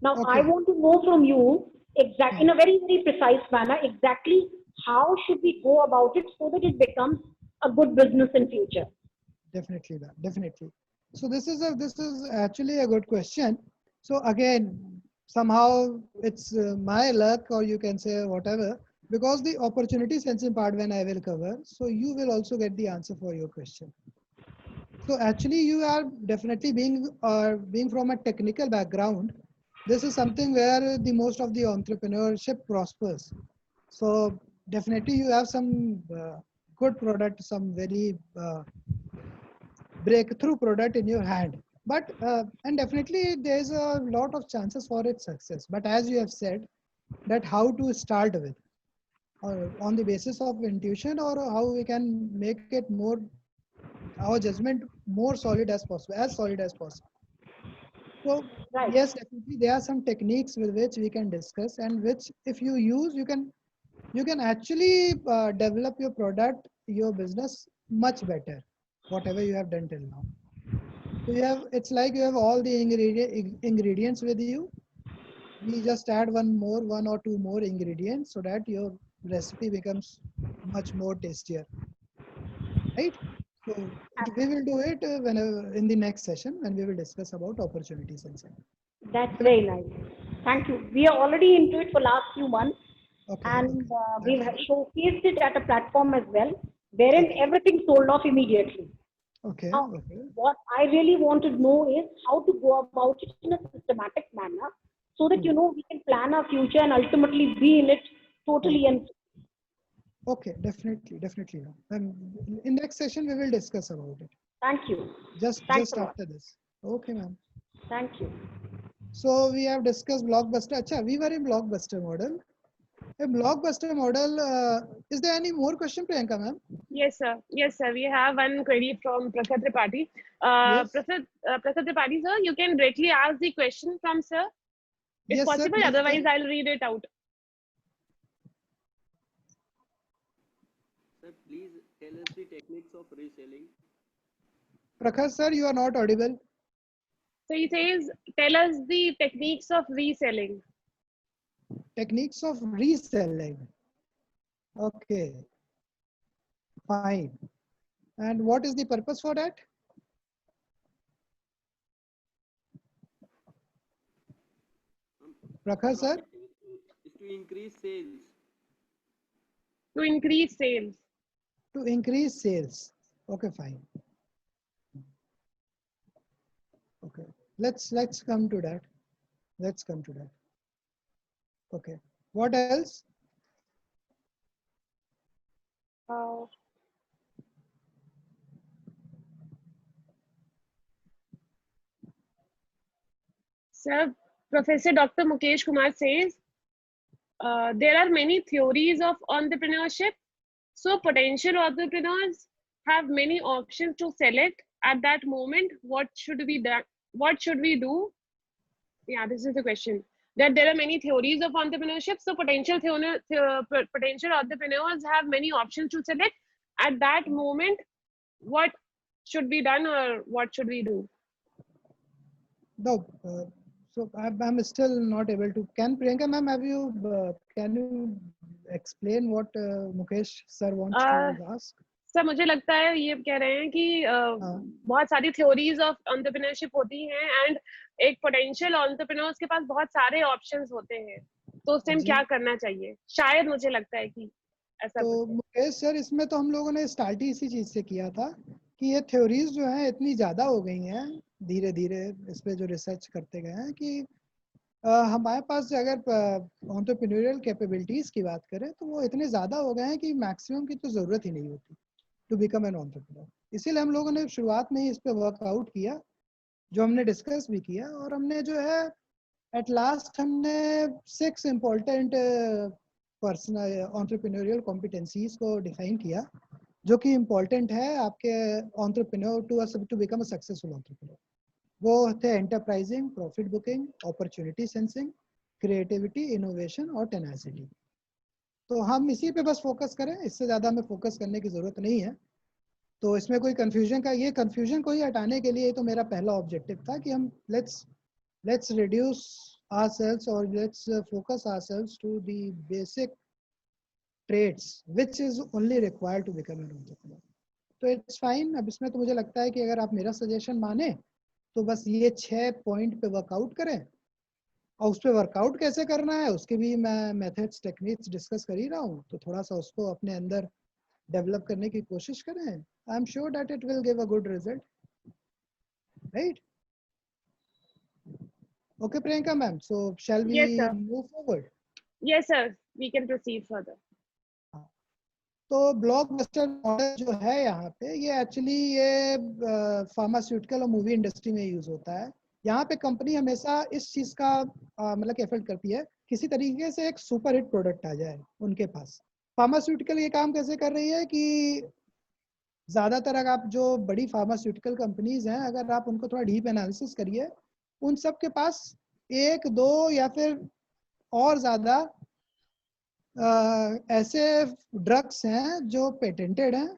Now I want to know from you exactly, in a very, very precise manner, exactly how should we go about it so that it becomes a good business in future. Definitely, definitely. So this is actually a good question. So again, somehow it's my luck, or you can say whatever, because the opportunity sensing part when I will cover, so you will also get the answer for your question. So actually you are definitely being from a technical background. This is something where the most of the entrepreneurship prospers. So definitely you have some good product, some very breakthrough product in your hand, but and definitely there's a lot of chances for its success. But as you have said, that how to start with, or on the basis of intuition, or how we can make it more, our judgment more solid as possible, as solid as possible. So yes, definitely there are some techniques with which we can discuss, and which if you use, you can actually develop your product, your business much better, whatever you have done till now. So it's like you have all the ingredients with you. We just add one or two more ingredients so that your recipe becomes much more tastier, right? So we will do it whenever in the next session when we will discuss about opportunities and so on. That's very nice. Thank you. We are already into it for last few months, and we've showcased it at a platform as well, wherein everything sold off immediately. Okay. Now, what I really want to know is how to go about it in a systematic manner, so that we can plan our future and ultimately be in it totally and. Okay, definitely. And in next session we will discuss about it. Thank you. Just after this. Okay, ma'am. Thank you. So we have discussed blockbuster. Acha, we were in blockbuster model. A blockbuster model. Is there any more question, Priyanka, ma'am? Yes, sir. We have one query from Prasad Tripathi. Prasad Tripathi, sir, you can directly ask the question from sir, if possible. Sir, otherwise, I'll read it out. Sir, please tell us the techniques of reselling. Prakash sir, you are not audible. So he says, tell us the techniques of reselling. Techniques of reselling. Okay. Fine. And what is the purpose for that? Prakash sir? Is to increase sales. To increase sales. To increase sales. Okay, fine. let's come to that. Let's come to that. Okay. What else? Sir, Professor Dr. Mukesh Kumar says, there are many theories of entrepreneurship. So potential entrepreneurs have many options to select at that moment. What should we do? What should we do? Yeah, this is the question. That there are many theories of entrepreneurship. So potential entrepreneurs have many options to select at that moment. What should be done or what should we do? No. So I'm still not able to. Can Priyanka ma'am, can you explain what Mukesh sir wants to ask? Sir मुझे लगता है ये कह रहे हैं कि बहुत सारी थ्योरीज ऑफ एंटरप्रेन्योरशिप होती हैं एंड एक पोटेंशियल एंटरप्रेन्योर्स के पास बहुत सारे ऑप्शंस होते हैं, तो उस टाइम क्या करना चाहिए, शायद मुझे लगता है कि ऐसा। तो मुकेश सर, इसमें तो हम लोगों ने स्टार्ट ही इसी चीज से किया था कि ये थ्योरीज जो हैं इतनी ज्यादा हो गई हैं, धीरे धीरे इस पे जो रिसर्च करते गए हैं कि हमारे पास अगर एंटरप्रेन्योरियल कैपेबिलिटीज की बात करें तो वो इतने ज्यादा हो गए हैं कि मैक्सिमम की तो जरूरत ही नहीं होती टू बिकम एन एंटरप्रेन्योर। इसीलिए हम लोगों ने शुरुआत में ही इस पे वर्कआउट किया, जो हमने डिस्कस भी किया, और हमने जो है एट लास्ट हमने 6 इम्पोर्टेंट पर्सनल एंटरप्रेन्योरियल कॉम्पिटेंसीज को डिफाइन किया, जो कि इम्पोर्टेंट है आपके entrepreneur to become a successful entrepreneur. वो थे enterprising, profit booking, opportunity sensing, creativity, innovation और टेनासिटी। तो हम इसी पे बस फोकस करें, इससे ज़्यादा हमें फोकस करने की ज़रूरत नहीं है। तो इसमें कोई कंफ्यूजन का, ये कंफ्यूजन को ही हटाने के लिए तो मेरा पहला ऑब्जेक्टिव था कि हम let's reduce ourselves or let's focus ourselves to the basic traits which is only required to become an entrepreneur. तो इट्स फाइन। अब इसमें तो मुझे लगता है कि अगर आप मेरा सजेशन माने तो बस ये 6 पॉइंट पे वर्कआउट करें, और उस पर वर्कआउट कैसे करना है उसके भी मैं मेथड्स टेक्निक्स डिस्कस कर ही रहा हूँ, तो थोड़ा सा उसको अपने अंदर डेवलप करने की कोशिश करें। I am sure that it will give a good result, right? Okay, Priyanka ma'am. So shall we move forward? Yes, sir. We can proceed further. तो ब्लॉकबस्टर मॉडल जो है यहाँ पे, ये एक्चुअली ये फार्मास्यूटिकल और मूवी इंडस्ट्री में use होता है। यहाँ पे कंपनी हमेशा इस चीज का मतलब एफर्ट करती है किसी तरीके से एक सुपर हिट प्रोडक्ट आ जाए उनके पास। फार्मास्यूटिकल ये काम कैसे कर रही है कि ज्यादातर अगर आप जो बड़ी फार्मास्यूटिकल कंपनीज हैं, अगर आप उनको थोड़ा डीप एनालिसिस करिए, उन सब के पास 1, 2 या फिर और ज्यादा ऐसे ड्रग्स हैं जो पेटेंटेड हैं,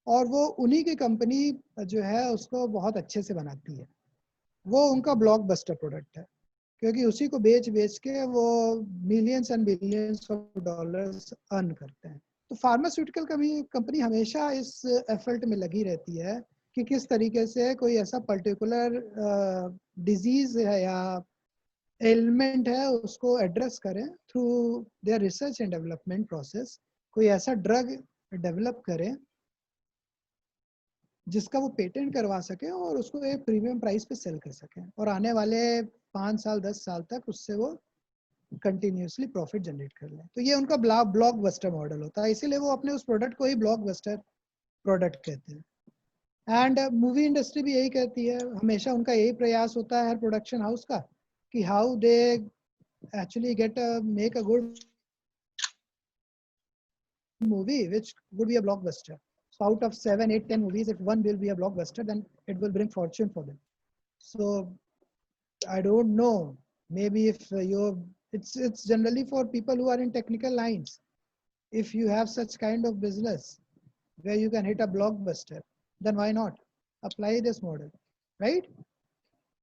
और वो उन्हीं की कंपनी जो है उसको बहुत अच्छे से बनाती है। वो उनका ब्लॉकबस्टर प्रोडक्ट है, क्योंकि उसी को बेच के वो millions and billions of dollars earn करते हैं। तो फार्मास्यूटिकल कंपनी हमेशा इस एफर्ट में लगी रहती है कि किस तरीके से कोई ऐसा पर्टिकुलर डिजीज है या एलिमेंट है उसको एड्रेस करें through their research and development process. कोई ऐसा ड्रग डेवलप करें जिसका वो पेटेंट करवा सके और उसको एक प्रीमियम प्राइस पे सेल कर सके, और आने वाले 5 साल 10 साल तक उससे वो कंटिन्यूसली प्रॉफिट जनरेट कर ले। तो ये उनका ब्लॉकबस्टर मॉडल होता है, इसीलिए वो अपने उस प्रोडक्ट को ही ब्लॉकबस्टर प्रोडक्ट कहते हैं। एंड मूवी इंडस्ट्री भी यही कहती है, हमेशा उनका यही प्रयास होता है हर प्रोडक्शन हाउस का कि how they actually make a good movie which would be a blockbuster. So out of 7, 8, 10 movies, if one will be a blockbuster, then it will bring fortune for them. So I don't know, maybe if it's generally for people who are in technical lines. If you have such kind of business where you can hit a blockbuster, then why not apply this model, right?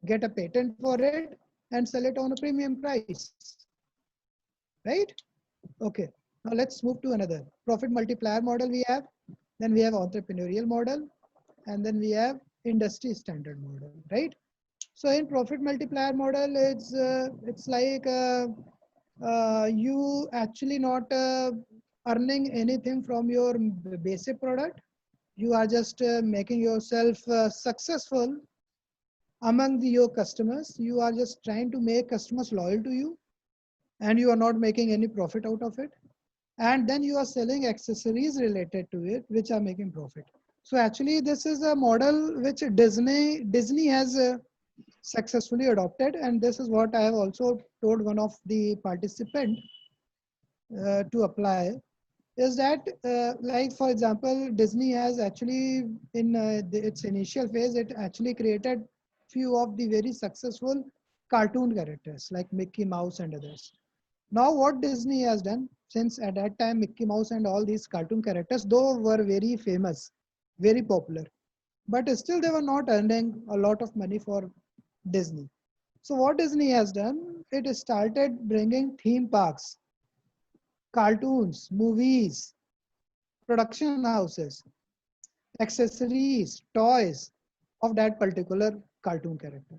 Get a patent for it and sell it on a premium price, right? Okay, now let's move to another profit multiplier model we have. Then we have entrepreneurial model, and then we have industry standard model, right? So in profit multiplier model, it's like you actually not earning anything from your basic product. You are just making yourself successful among your customers. You are just trying to make customers loyal to you, and you are not making any profit out of it. And then you are selling accessories related to it, which are making profit. So actually, this is a model which Disney has successfully adopted, and this is what I have also told one of the participant to apply. Is that like, for example, Disney has actually in its initial phase, it actually created few of the very successful cartoon characters like Mickey Mouse and others. Now what Disney has done, since at that time Mickey Mouse and all these cartoon characters though were very famous, very popular, but still they were not earning a lot of money for Disney. So what Disney has done, it started bringing theme parks, cartoons, movies, production houses, accessories, toys of that particular cartoon character.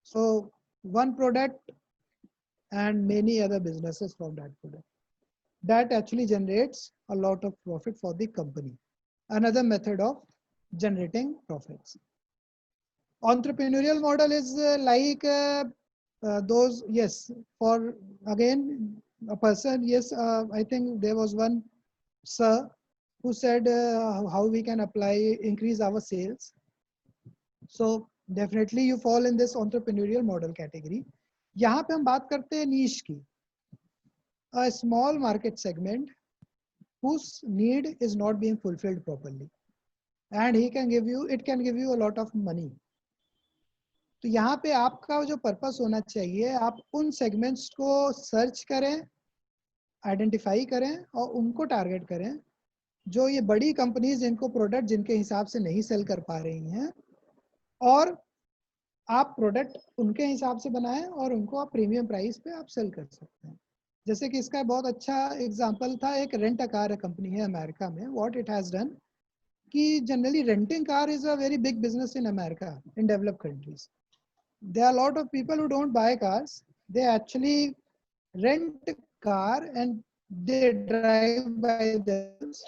So one product and many other businesses from that product. That actually generates a lot of profit for the company. Another method of generating profits. Entrepreneurial model is like those, yes, for again a person, yes, I think there was one sir who said how we can apply, increase our sales. So definitely you fall in this entrepreneurial model category. यहाँ पे हम बात करते हैं niche की. A small market segment whose need is not being fulfilled properly, and it can give you a lot of money. तो यहाँ पे आपका जो पर्पस होना चाहिए, आप उन सेगमेंट्स को सर्च करें, आइडेंटिफाई करें और उनको टारगेट करें जो ये बड़ी कंपनीज जिनको प्रोडक्ट जिनके हिसाब से नहीं सेल कर पा रही हैं, और आप प्रोडक्ट उनके हिसाब से बनाएं और उनको आप प्रीमियम प्राइस पे आप सेल कर सकते हैं. जैसे कि इसका बहुत अच्छा एग्जांपल था, एक रेंट अ कार कंपनी है अमेरिका में. व्हाट इट हैज डन कि generally renting car is a very big business in America, in developed countries. There are a lot of people who don't buy cars. They actually rent a car and they drive by themselves.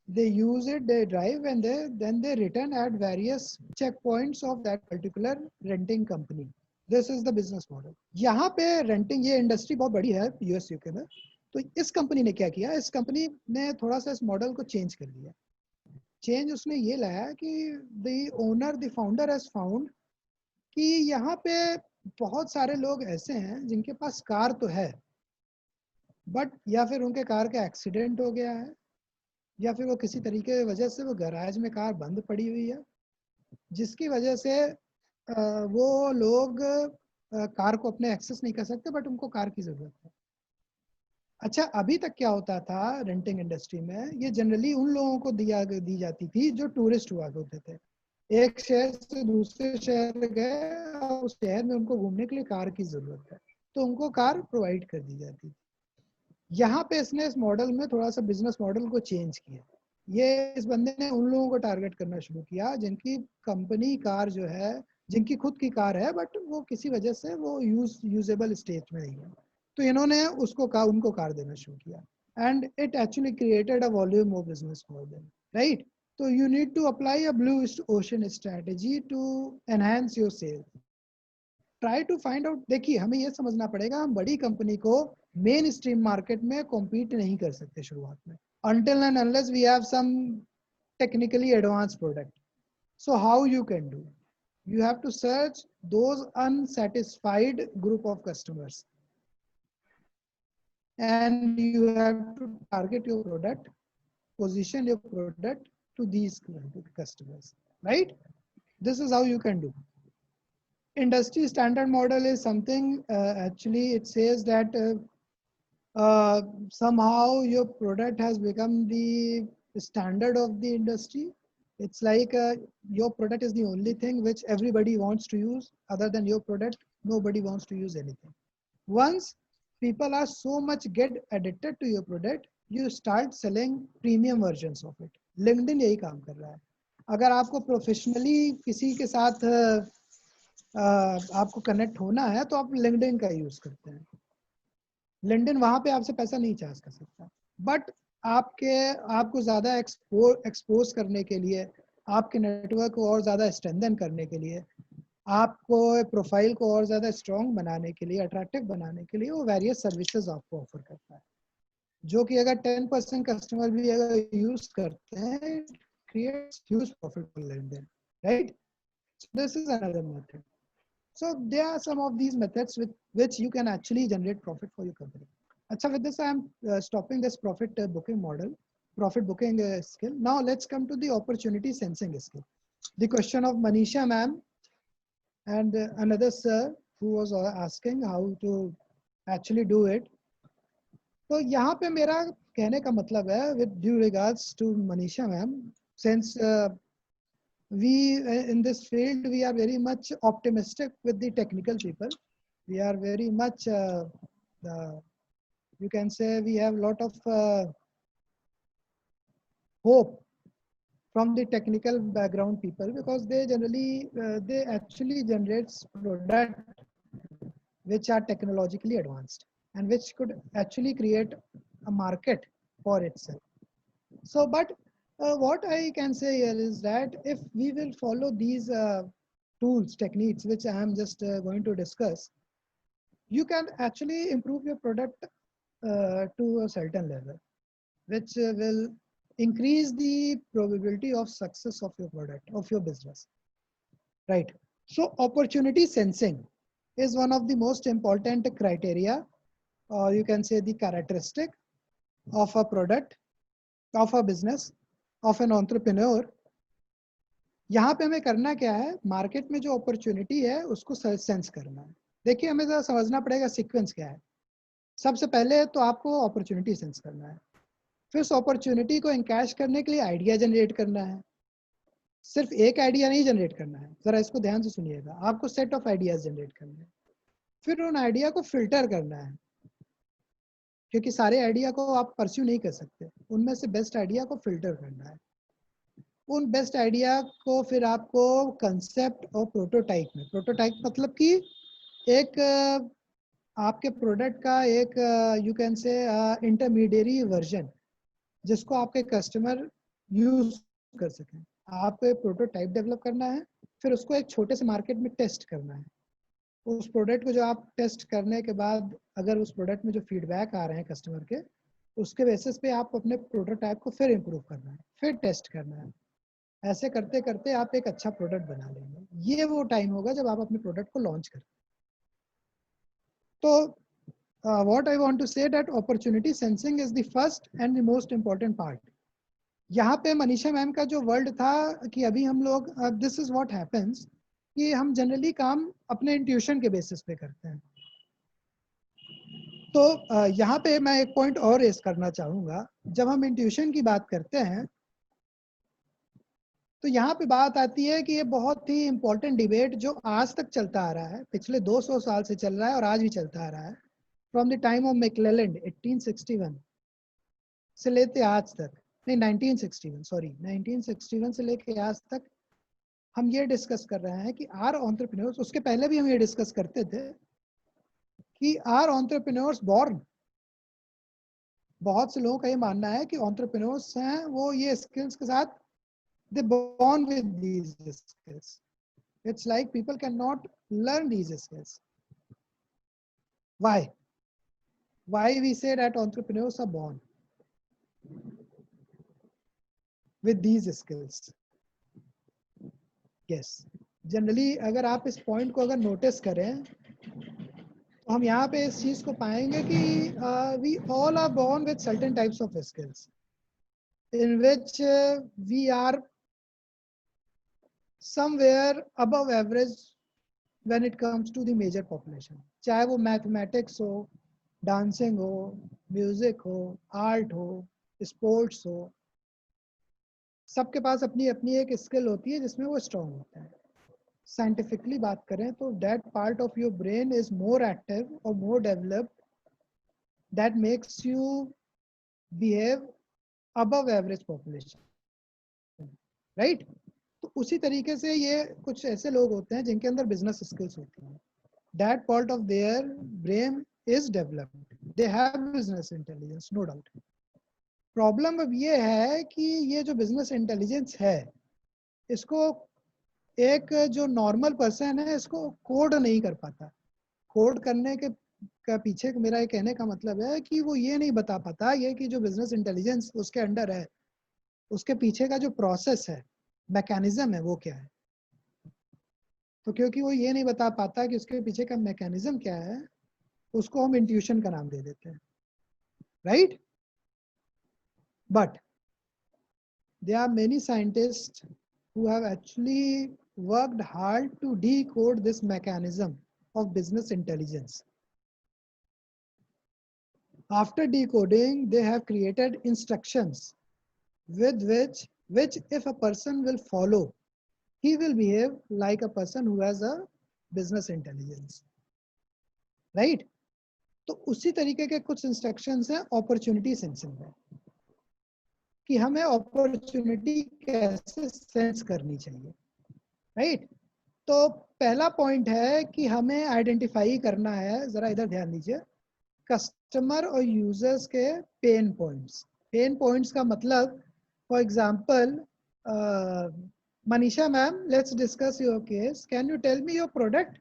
They use it, they drive, and then they return at various checkpoints of that particular renting company. This is the business model. यहाँ पे renting ये industry बहुत बड़ी है US UK में. तो इस company ने क्या किया, इस कंपनी ने थोड़ा सा इस मॉडल को चेंज कर दिया. चेंज उसने ये लाया कि the owner, the founder has found कि यहाँ पे बहुत सारे लोग ऐसे हैं जिनके पास कार तो है, बट या फिर उनके कार का एक्सीडेंट हो गया है, या फिर वो किसी तरीके की वजह से वो गैराज में कार बंद पड़ी हुई है, जिसकी वजह से वो लोग कार को अपने एक्सेस नहीं कर सकते, बट उनको कार की ज़रूरत है. अच्छा, अभी तक क्या होता था रेंटिंग इंडस्ट्री में, ये जनरली उन लोगों को दी जाती थी जो टूरिस्ट हुआ करते थे. एक शहर से दूसरे शहर गए और उस शहर में उनको घूमने के लिए कार की जरूरत है, तो उनको कार प्रोवाइड कर दी जाती थी. यहाँ पे इसने इस मॉडल में थोड़ा सा बिजनेस मॉडल को चेंज किया. ये इस बंदे ने उन लोगों को टारगेट करना शुरू किया जिनकी कंपनी कार जो है, जिनकी खुद की कार है, बट वो किसी वजह से वो यूजेबल स्टेज में नहीं है, तो इन्होंने उनको कार देना शुरू किया. And it actually created a volume of business for them, right. So you need to apply a blue ocean strategy to enhance your sales. Try to find out. देखिए, हमें ये समझना पड़ेगा, हम बड़ी कंपनी को मेन स्ट्रीम मार्केट में compete नहीं कर सकते शुरुआत में, until and unless we have some technically advanced product. So how you can do? You have to search those unsatisfied group of customers, and you have to target your product, position your product to these customers, right? This is how you can do. Industry standard model is something actually it says that somehow your product has become the standard of the industry. It's like your product is the only thing which everybody wants to use. Other than your product, nobody wants to use anything. Once people are so much get addicted to your product, you start selling premium versions of it. LinkedIn यही काम कर रहा है. अगर आपको professionally किसी के साथ आपको कनेक्ट होना है तो आप LinkedIn का यूज करते हैं. LinkedIn वहां पे आपसे पैसा नहीं चार्ज कर सकता, बट आपको ज्यादा एक्सपोज करने के लिए, आपके नेटवर्क को और ज्यादा स्ट्रेंथन करने के लिए आपको प्रोफाइल को और ज़्यादा स्ट्रॉन्ग बनाने के लिए, अट्रैक्टिव बनाने के लिए वो वेरियस सर्विसेज आपको ऑफर करता है, जो कि अगर 10% कस्टमर भी अगर यूज करते हैं, creates huge profit for them, right? So this is another method. So there are some of these methods with which you can actually generate profit for your company. Acha, with this I am stopping this profit booking model, profit booking skill. Now let's come to the opportunity sensing skill. The question of Manisha ma'am and another sir who was asking how to actually do it. तो यहाँ पे मेरा कहने का मतलब है, with due regards to Manisha ma'am, since we in this field we are very much optimistic with the technical people. We are very much you can say we have a lot of hope from the technical background people, because they generally they actually generates product which are technologically advanced and which could actually create a market for itself. So but what I can say here is that if we will follow these tools, techniques, which I am just going to discuss, you can actually improve your product to a certain level, which will increase the probability of success of your product, of your business, right? So opportunity sensing is one of the most important criteria, or you can say the characteristic of a product, of a business, of an entrepreneur. यहाँ पे हमें करना क्या है, market में जो opportunity है उसको सेंस करना है. देखिए हमें जरा समझना पड़ेगा सीक्वेंस क्या है. सबसे पहले तो आपको अपॉर्चुनिटी सेंस करना है, फिर उस अपॉर्चुनिटी को एनकैश करने के लिए आइडिया जनरेट करना है. सिर्फ एक आइडिया नहीं जनरेट करना है, जरा इसको ध्यान से सुनिएगा, आपको सेट ऑफ आइडियाज जनरेट करने हैं. फिर उन आइडिया को फिल्टर करना है, क्योंकि सारे आइडिया को आप परस्यू नहीं कर सकते, उनमें से बेस्ट आइडिया को फिल्टर करना है. उन बेस्ट आइडिया को फिर आपको कंसेप्ट और प्रोटोटाइप में, प्रोटोटाइप मतलब कि एक आपके प्रोडक्ट का एक you can say intermediary version जिसको आपके कस्टमर यूज कर सकें, आपको एक प्रोटोटाइप डेवलप करना है. फिर उसको एक छोटे से मार्केट में टेस्ट करना है. उस प्रोडक्ट को जो आप टेस्ट करने के बाद अगर उस प्रोडक्ट में जो फीडबैक आ रहे हैं कस्टमर के, उसके बेसिस पे आप अपने प्रोटोटाइप को फिर इम्प्रूव करना है, फिर टेस्ट करना है. ऐसे करते करते आप एक अच्छा प्रोडक्ट बना लेंगे. ये वो टाइम होगा जब आप अपने प्रोडक्ट को लॉन्च करें. तो what I want to say that opportunity sensing is the first and the most important part. यहाँ पे मनीषा मैम का जो वर्ड था कि अभी हम लोग दिस इज व्हाट हैपेंस कि हम जनरली काम अपने इंट्यूशन के बेसिस पे करते हैं. तो यहाँ पे मैं एक पॉइंट और रेस करना चाहूँगा. जब हम इंट्यूशन की बात करते हैं तो यहाँ पे बात आती है कि ये बहुत ही इम्पोर्टेंट डिबेट जो आज तक चलता आ रहा है, पिछले 200 साल से चल रहा है और आज भी चलता आ रहा है. फ्रॉम द टाइम ऑफ मैक्लेलैंड 1861 से लेते आज तक, नहीं 1961 सॉरी 1961 से लेके आज तक हम ये डिस्कस कर रहे हैं कि आर एंटरप्रेन्योर्स, उसके पहले भी हम ये डिस्कस करते थे कि आर एंटरप्रेन्योर्स बॉर्न. बहुत से लोगों का ये मानना है कि एंटरप्रेन्योर्स हैं वो ये स्किल्स के साथ, they born with these skills. It's like people cannot learn these skills. Why we say that entrepreneurs are born with these skills? Yes, generally अगर आप इस पॉइंट को अगर नोटिस करें तो हम यहाँ पे इस चीज को पाएंगे कि we all are born with certain types of skills in which we are somewhere above average when it comes to the major population. चाहे वो मैथमेटिक्स हो, डांसिंग हो, म्यूजिक हो, आर्ट हो, स्पोर्ट्स हो, सबके पास अपनी अपनी एक स्किल होती है जिसमें वो स्ट्रॉन्ग होता है. साइंटिफिकली बात करें तो that part of your brain is more active और more developed, that makes you behave above average population, right? तो उसी तरीके से ये कुछ ऐसे लोग होते हैं जिनके अंदर बिजनेस स्किल्स होती हैं. That part of their brain is developed, they have business intelligence, no doubt. Problem अब ये है कि ये जो बिजनेस इंटेलिजेंस है इसको एक जो नॉर्मल पर्सन है इसको कोड नहीं कर पाता। कोड करने के का पीछे मेरा ये कहने का मतलब है कि वो ये नहीं बता पाता ये कि जो बिजनेस इंटेलिजेंस उसके अंडर है उसके पीछे का जो प्रोसेस है, मैकेनिज्म है, वो क्या है। तो क्योंकि वो ये नहीं बता पाता कि उसके पीछे का मैकेनिज्म क्या है, उसको हम इंट्यूशन का नाम दे देते हैं, right. But there are many scientists who have actually worked hard to decode this mechanism of business intelligence. After decoding, they have created instructions with which if a person will follow, he will behave like a person who has a business intelligence, right? तो उसी तरीके के कुछ instructions हैं opportunity sensing में, कि हमें opportunity कैसे सेंस करनी चाहिए, राइट। तो पहला पॉइंट है कि हमें आइडेंटिफाई करना है, जरा इधर ध्यान दीजिए, कस्टमर और यूजर्स के पेन पॉइंट्स। पेन पॉइंट्स का मतलब, for example, Manisha ma'am, let's discuss your case, can you tell me your product?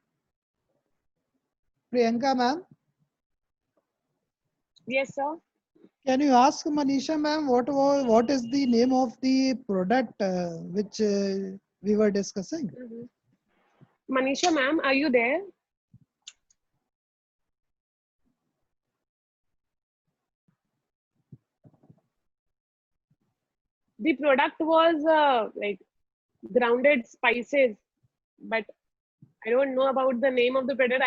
Priyanka ma'am? Yes, sir. Can you ask Manisha ma'am what is the name of the product which we were discussing? Manisha ma'am, are you there? The product was like grounded spices, but I don't know about the name of the product.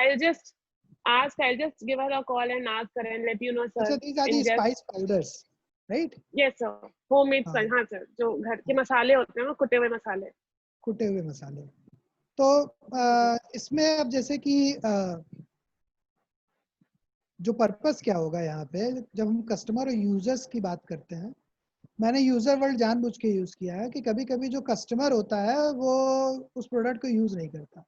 I'll just give her a call and ask her and let you know, sir. So these are the spice powders, right? Yes, sir. Homemade हाँ. spice, हाँ sir. जो घर के मसाले होते हैं, कुटे हुए मसाले. कुटे हुए मसाले. तो इसमें अब जैसे कि जो पर्पस क्या होगा यहाँ पे, जब हम कस्टमर और यूजर्स की बात करते हैं, मैंने यूजर वर्ड जानबूझ के यूज किया है कि कभी कभी जो कस्टमर होता है वो उस प्रोडक्ट को यूज नहीं करता।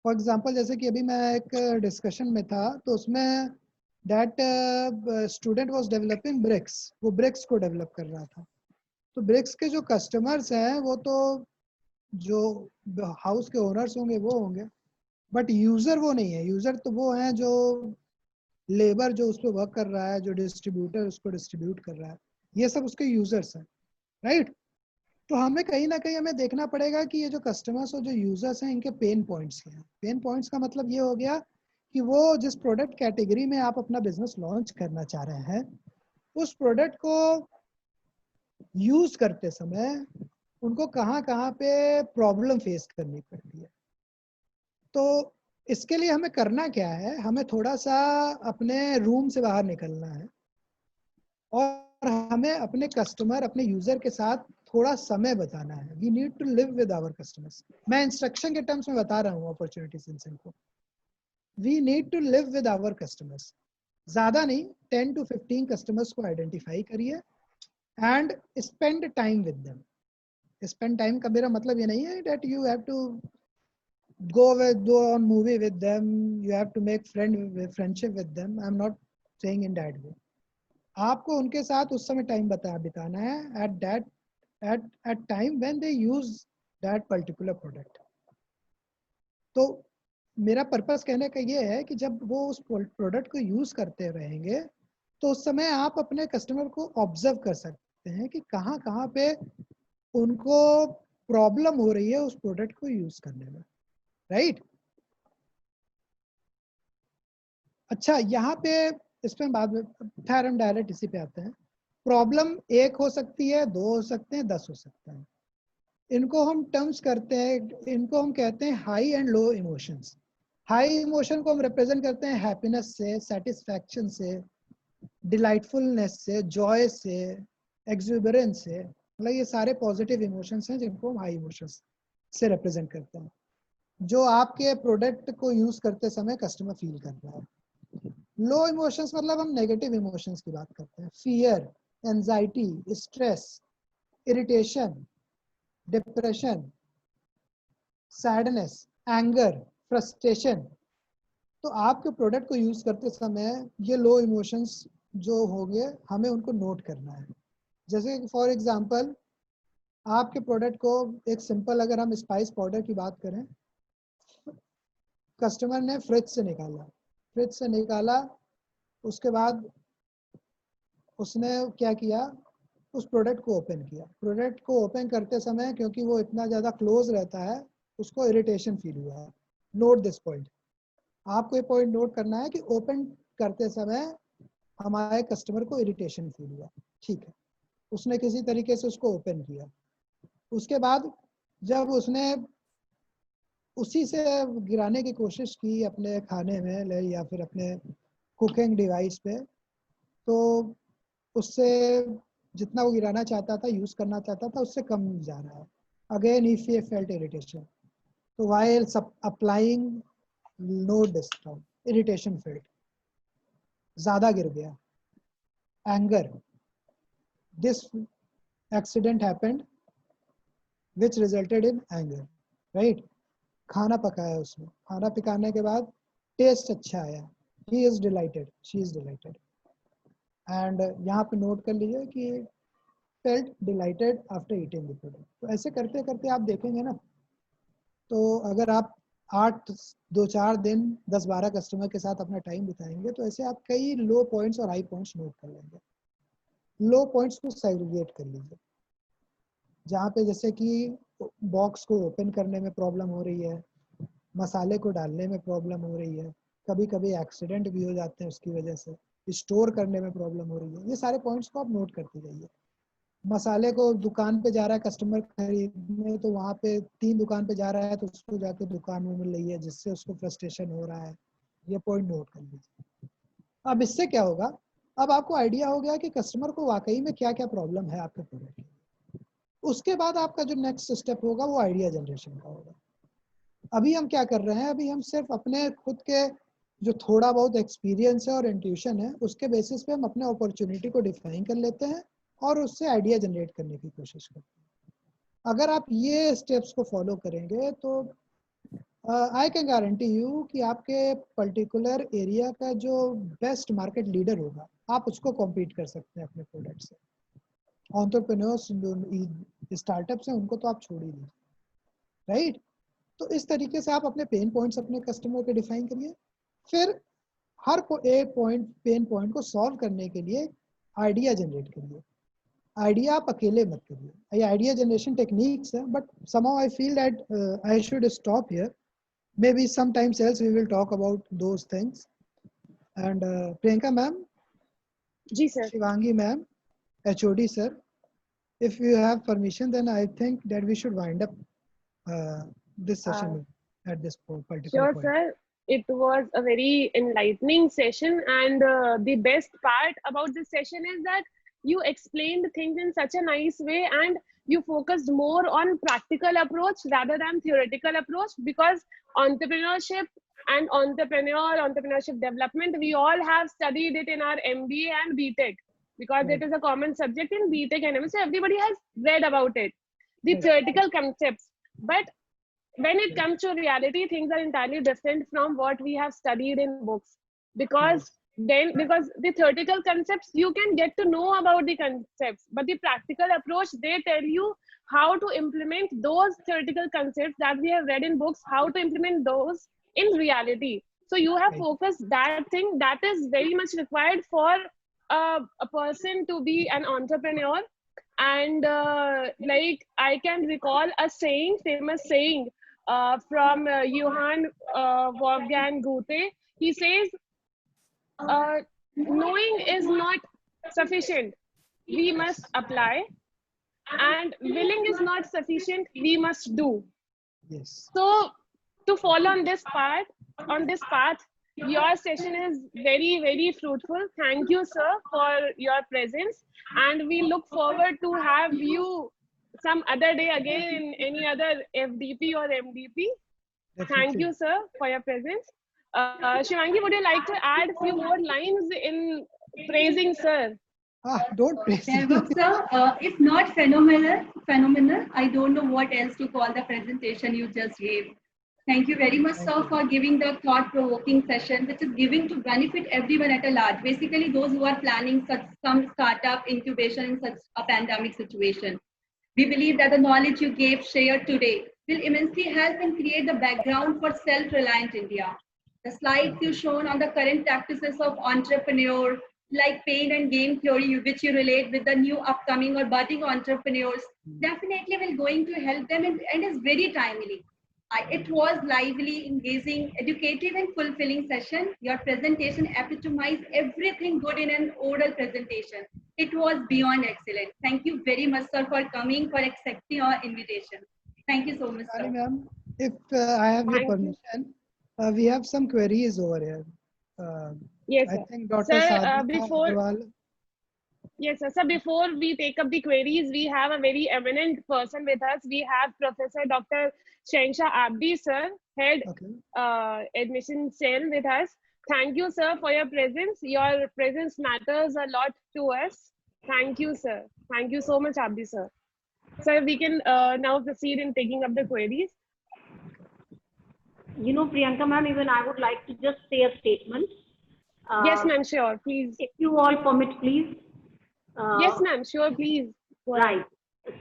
फॉर एग्जाम्पल, जैसे कि अभी मैं एक डिस्कशन में था तो उसमें that student was developing bricks, वो ब्रिक्स को डेवलप कर रहा था। तो ब्रिक्स के जो कस्टमर्स हैं वो तो जो हाउस के ओनर्स होंगे वो होंगे, बट यूजर वो नहीं है। यूजर तो वो हैं जो लेबर जो उस पर वर्क कर रहा है, जो डिस्ट्रीब्यूटर उसको डिस्ट्रीब्यूट कर रहा है, ये सब उसके यूजर्स हैं, राइट। तो हमें कहीं ना कहीं हमें देखना पड़ेगा कि ये जो कस्टमर्स और जो यूजर्स हैं इनके पेन पॉइंट्स क्या हैं। पेन पॉइंट्स का मतलब ये हो गया कि वो जिस प्रोडक्ट कैटेगरी में आप अपना बिजनेस लॉन्च करना चाह रहे हैं, उस प्रोडक्ट को यूज करते समय उनको कहाँ कहाँ पे प्रॉब्लम फेस करनी पड़ती है। तो इसके लिए हमें करना क्या है, हमें थोड़ा सा अपने रूम से बाहर निकलना है और हमें अपने कस्टमर, अपने यूजर के साथ थोड़ा समय बताना है। We need to live with our customers. मैं इंस्ट्रक्शन के टर्म्स में बता रहा हूँ अपॉर्चुनिटी सेंसिंग को। We need to live with our customers. ज्यादा नहीं, 10 to 15 कस्टमर्स को आइडेंटिफाई करिए and spend time with them. Spend time का मेरा मतलब ये नहीं है that you have to go on movie with them, you have to make friendship with them. I'm not saying in that way. आपको उनके साथ उस समय टाइम बिताना है at time when they use that particular product. तो मेरा purpose कहने का ये है कि जब वो उस प्रोडक्ट को यूज करते रहेंगे तो उस समय आप अपने कस्टमर को ऑब्जर्व कर सकते हैं कि कहाँ कहाँ पे उनको प्रॉब्लम हो रही है उस प्रोडक्ट को यूज करने में, राइट। अच्छा, यहाँ पे इसमें बाद में फिर हम डायरेक्ट इसी पे आते हैं। प्रॉब्लम एक हो सकती है, दो हो सकते हैं, 10 हो सकते हैं। इनको हम टर्म्स करते हैं, इनको हम कहते हैं high and low emotions. High emotion को हम रिप्रेजेंट करते हैं हैप्पीनेस से, सेटिस्फैक्शन से, डिलाइटफुलनेस से, जॉय से, एक्सुबरेंस से। मतलब ये सारे पॉजिटिव इमोशंस हैं जिनको हम हाई इमोशंस से रिप्रेजेंट करते हैं, जो आपके प्रोडक्ट को यूज करते समय कस्टमर फील कर रहा है। लो इमोशंस मतलब हम नेगेटिव इमोशंस की बात करते हैं। Fear, anxiety, stress, irritation, depression, sadness, anger, frustration. तो आपके प्रोडक्ट को यूज करते समय ये लो इमोशंस जो होंगे हमें उनको नोट करना है। जैसे फॉर एग्जांपल आपके प्रोडक्ट को एक सिंपल, अगर हम स्पाइस पाउडर की बात करें, कस्टमर ने फ्रिज से निकाला, उसके बाद उसने क्या किया, उस प्रोडक्ट को ओपन किया। प्रोडक्ट को ओपन करते समय क्योंकि वो इतना ज़्यादा क्लोज रहता है, उसको इरिटेशन फील हुआ है। नोट दिस पॉइंट, आपको ये पॉइंट नोट करना है कि ओपन करते समय हमारे कस्टमर को इरिटेशन फील हुआ, ठीक है, उसने किसी तरीके से उसको ओपन किया। उसके बाद जब उसने उसी से गिराने की कोशिश की अपने खाने में या फिर अपने कुकिंग डिवाइस पे, तो उससे जितना वो गिराना चाहता था, यूज़ करना चाहता था, उससे कम जा रहा है। Again if he felt irritation, तो while applying no discount, irritation felt, ज़्यादा गिर गया, anger, this accident happened which resulted in anger, right? खाना पकाया उसने, खाना पकाने के बाद टेस्ट अच्छा आया, he is delighted, she is delighted, and यहाँ पे नोट कर लीजिए कि felt dilated after eating the product. तो ऐसे करते करते आप देखेंगे ना, तो अगर आप 2-4 दिन 10-12 कस्टमर के साथ अपना टाइम बिताएंगे, तो ऐसे आप कई लो पॉइंट्स और हाई पॉइंट्स नोट कर लेंगे। लो पॉइंट्स को सेग्रीगेट कर लीजिए, जहाँ पे जैसे कि बॉक्स को ओपन करने में प्रॉब्लम हो रही है, मसाले को डालने में प्रॉब्लम हो रही है, कभी कभी एक्सीडेंट भी हो जाते हैं उसकी वजह से, स्टोर करने में प्रॉब्लम हो रही है, ये सारे पॉइंट्स को आप नोट करते जाइए। मसाले को दुकान पे जा रहा है कस्टमर खरीदने, तो वहाँ पे 3 दुकान पे जा रहा है, तो उसको जाके दुकान में मिल रही है, जिससे उसको फ्रस्ट्रेशन हो रहा है, ये पॉइंट नोट कर लीजिए। अब इससे क्या होगा, अब आपको आइडिया हो गया कि कस्टमर को वाकई में क्या क्या प्रॉब्लम है आपके प्रोडक्ट की। उसके बाद आपका जो नेक्स्ट स्टेप होगा वो आइडिया जनरेशन का होगा। अभी हम क्या कर रहे हैं, अभी हम सिर्फ अपने खुद के जो थोड़ा बहुत एक्सपीरियंस है और इंट्यूशन है, उसके बेसिस पे हम अपने अपॉर्चुनिटी को डिफाइन कर लेते हैं और उससे आइडिया जनरेट करने की कोशिश करते हैं। अगर आप ये स्टेप्स को फॉलो करेंगे तो आई कैन गारंटी यू कि आपके पर्टिकुलर एरिया का जो बेस्ट मार्केट लीडर होगा, आप उसको कॉम्पीट कर सकते हैं अपने प्रोडक्ट से। एंटरप्रेन्योर्स जो स्टार्टअप्स हैं उनको तो आप छोड़ ही दीजिए, राइट? तो इस तरीके से आप अपने पेन पॉइंट्स अपने कस्टमर के डिफाइन करिए, फिर हर पेन पॉइंट को सॉल्व करने के लिए आइडिया जनरेट करिए। आइडिया आप अकेले मत करिए, ये आइडिया जनरेशन टेक्निक्स है, but somehow I feel that I should stop here. Maybe sometimes else we will talk about those things. And Priyanka ma'am, जी sir. Shivangi ma'am, HOD sir, if you have permission, then I think that we should wind up this session at this particular Sure, point. sir. It was a very enlightening session, and the best part about this session is that you explained things in such a nice way, and you focused more on practical approach rather than theoretical approach, because entrepreneurship and entrepreneurship development, we all have studied it in our MBA and BTech, because Right. it is a common subject in BTech and MBA, so everybody has read about it, the Right. theoretical concepts. But when it comes to reality, things are entirely different from what we have studied in books, because because the theoretical concepts, you can get to know about the concepts, but the practical approach, they tell you how to implement those theoretical concepts that we have read in books, how to implement those in reality. So you have Right. focused that thing that is very much required for a person to be an entrepreneur. And like I can recall a saying, famous saying from Johann Wolfgang Goethe. He says, knowing is not sufficient, we must apply, and willing is not sufficient, we must do. Yes. So to follow on this path, your session is very, very fruitful. Thank you, sir, for your presence, and we look forward to have you some other day again in any other FDP or MDP. Thank Definitely. you, sir, for your presence. Shivangi, would you like to add a few more lines in praising sir? Don't praise Vaibhav sir, if not phenomenal, I don't know what else to call the presentation you just gave. Thank you very much, Thank sir, you. for giving the thought-provoking session, which is giving to benefit everyone at a large. Basically, those who are planning some startup incubation in such a pandemic situation. We believe that the knowledge you gave shared today will immensely help and create the background for self-reliant India. The slides you shown on the current practices of entrepreneur, like pain and gain theory, which you relate with the new upcoming or budding entrepreneurs, definitely will going to help them and is very timely. It was lively, engaging, educative, and fulfilling session. Your presentation epitomized everything good in an oral presentation. It was beyond excellent. Thank you very much, sir, for coming, for accepting our invitation. Thank you so much, Sorry, sir. ma'am. If I have your Thank you. permission, we have some queries over here. Yes, I sir. think Dr. Sir, Sadhana before Agarwal. Yes, sir. So before we take up the queries, we have a very eminent person with us. We have Professor Dr. Shensha Abdi, sir, Head Okay. Admission Cell with us. Thank you, sir, for your presence. Your presence matters a lot to us. Thank you, sir. Thank you so much, Abdi, sir. So we can now proceed in taking up the queries. You know, Priyanka ma'am, even I would like to just say a statement. Yes, ma'am, sure, please. If you all permit, please. Yes, ma'am, sure, please. Go ahead. Right.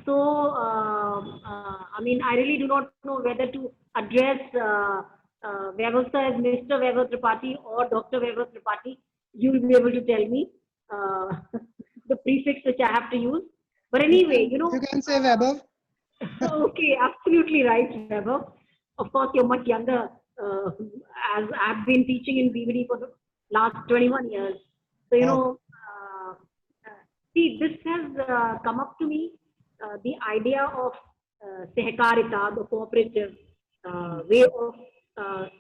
So, I mean, I really do not know whether to address Vaibhav sir as Mr. Vaibhav Tripathi or Dr. Vaibhav Tripathi. You will be able to tell me the prefix which I have to use. But anyway, you know. You can say Vaibhav. Okay, absolutely right, Vaibhav. Of course, you're much younger, as I've been teaching in BVD for the last 21 years. So, you know, see, this has come up to me, the idea of Sehkarita, the cooperative way of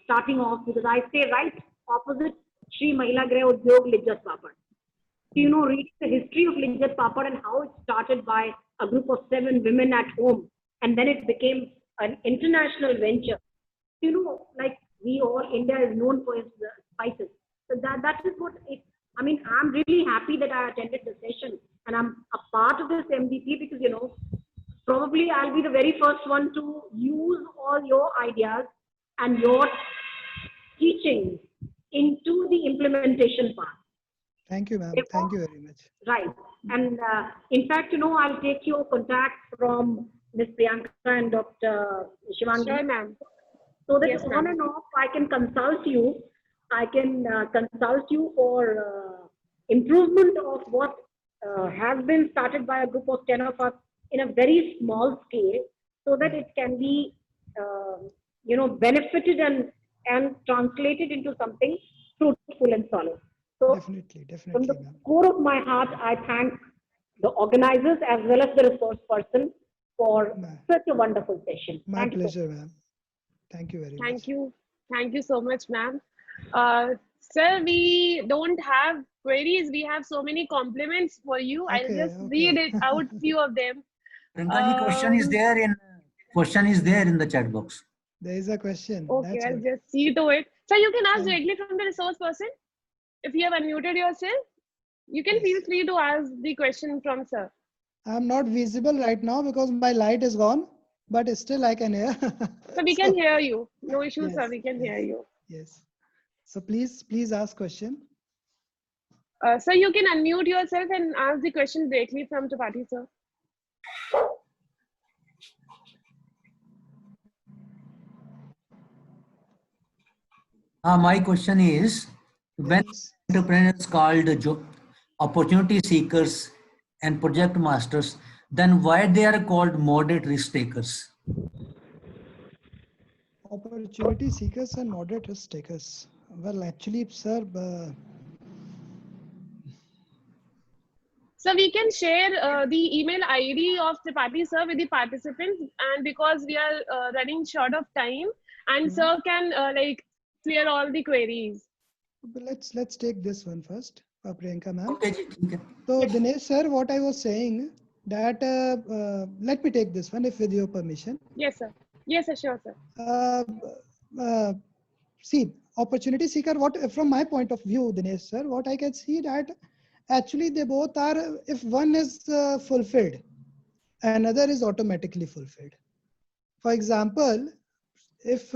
starting off, because I stay right opposite Shri Mahila Greh Udyog Lijjat Papad. So, you know, reading the history of Lijjat Papad and how it started by a group of 7 women at home, and then it became an international venture. You know, like we all, India is known for its spices. So that is what it, I mean, I'm really happy that I attended the session and I'm a part of this MVP because, you know, probably I'll be the very first one to use all your ideas and your teachings into the implementation part. Thank you, ma'am. Thank you very much. Right. And in fact, you know, I'll take your contact from Ms. Priyanka and Dr. Shivangi. Sure, ma'am. So that Yes, on ma'am. and off, I can consult you. I can consult you for improvement of what has been started by a group of 10 of us in a very small scale, so that it can be, you know, benefited and translated into something fruitful and solid. So Definitely, from definitely, the ma'am. core of my heart, I thank the organizers as well as the resource person for such a wonderful session. My Thank you. pleasure, ma'am. Thank you very much. Thank you. Thank you so much, ma'am. Sir, we don't have queries. We have so many compliments for you. I'll Okay, just okay. read it out, few of them. Priyanka ji, question is there in the chat box. There is a question. Okay, That's I'll good. just see to it. So you can ask Thank- directly from the resource person. If you have unmuted yourself, you can Yes. feel free to ask the question from sir. I'm not visible right now because my light is gone, but still I can hear. So we can hear you. No issues, sir. Yes, We can hear yes. you. Yes. So please ask question. So you can unmute yourself and ask the question directly from Tripathi, sir. My question is, when Yes. entrepreneurs called opportunity seekers and project masters, then why they are called moderate risk takers? Opportunity seekers and moderate risk takers. Well, actually, sir, So we can share the email ID of Tripathi, sir, with the participants, and because we are running short of time, and sir can like clear all the queries. let's take this one first, Priyanka ma'am. Okay, ji, theek hai. So Dinesh sir, what I was saying that let me take this one if with your permission. Yes, sir. Yes, sir. Sure, sir. See, opportunity seeker, what from my point of view, Dinesh sir, what I can see that actually they both are, if one is fulfilled, another is automatically fulfilled. For example, if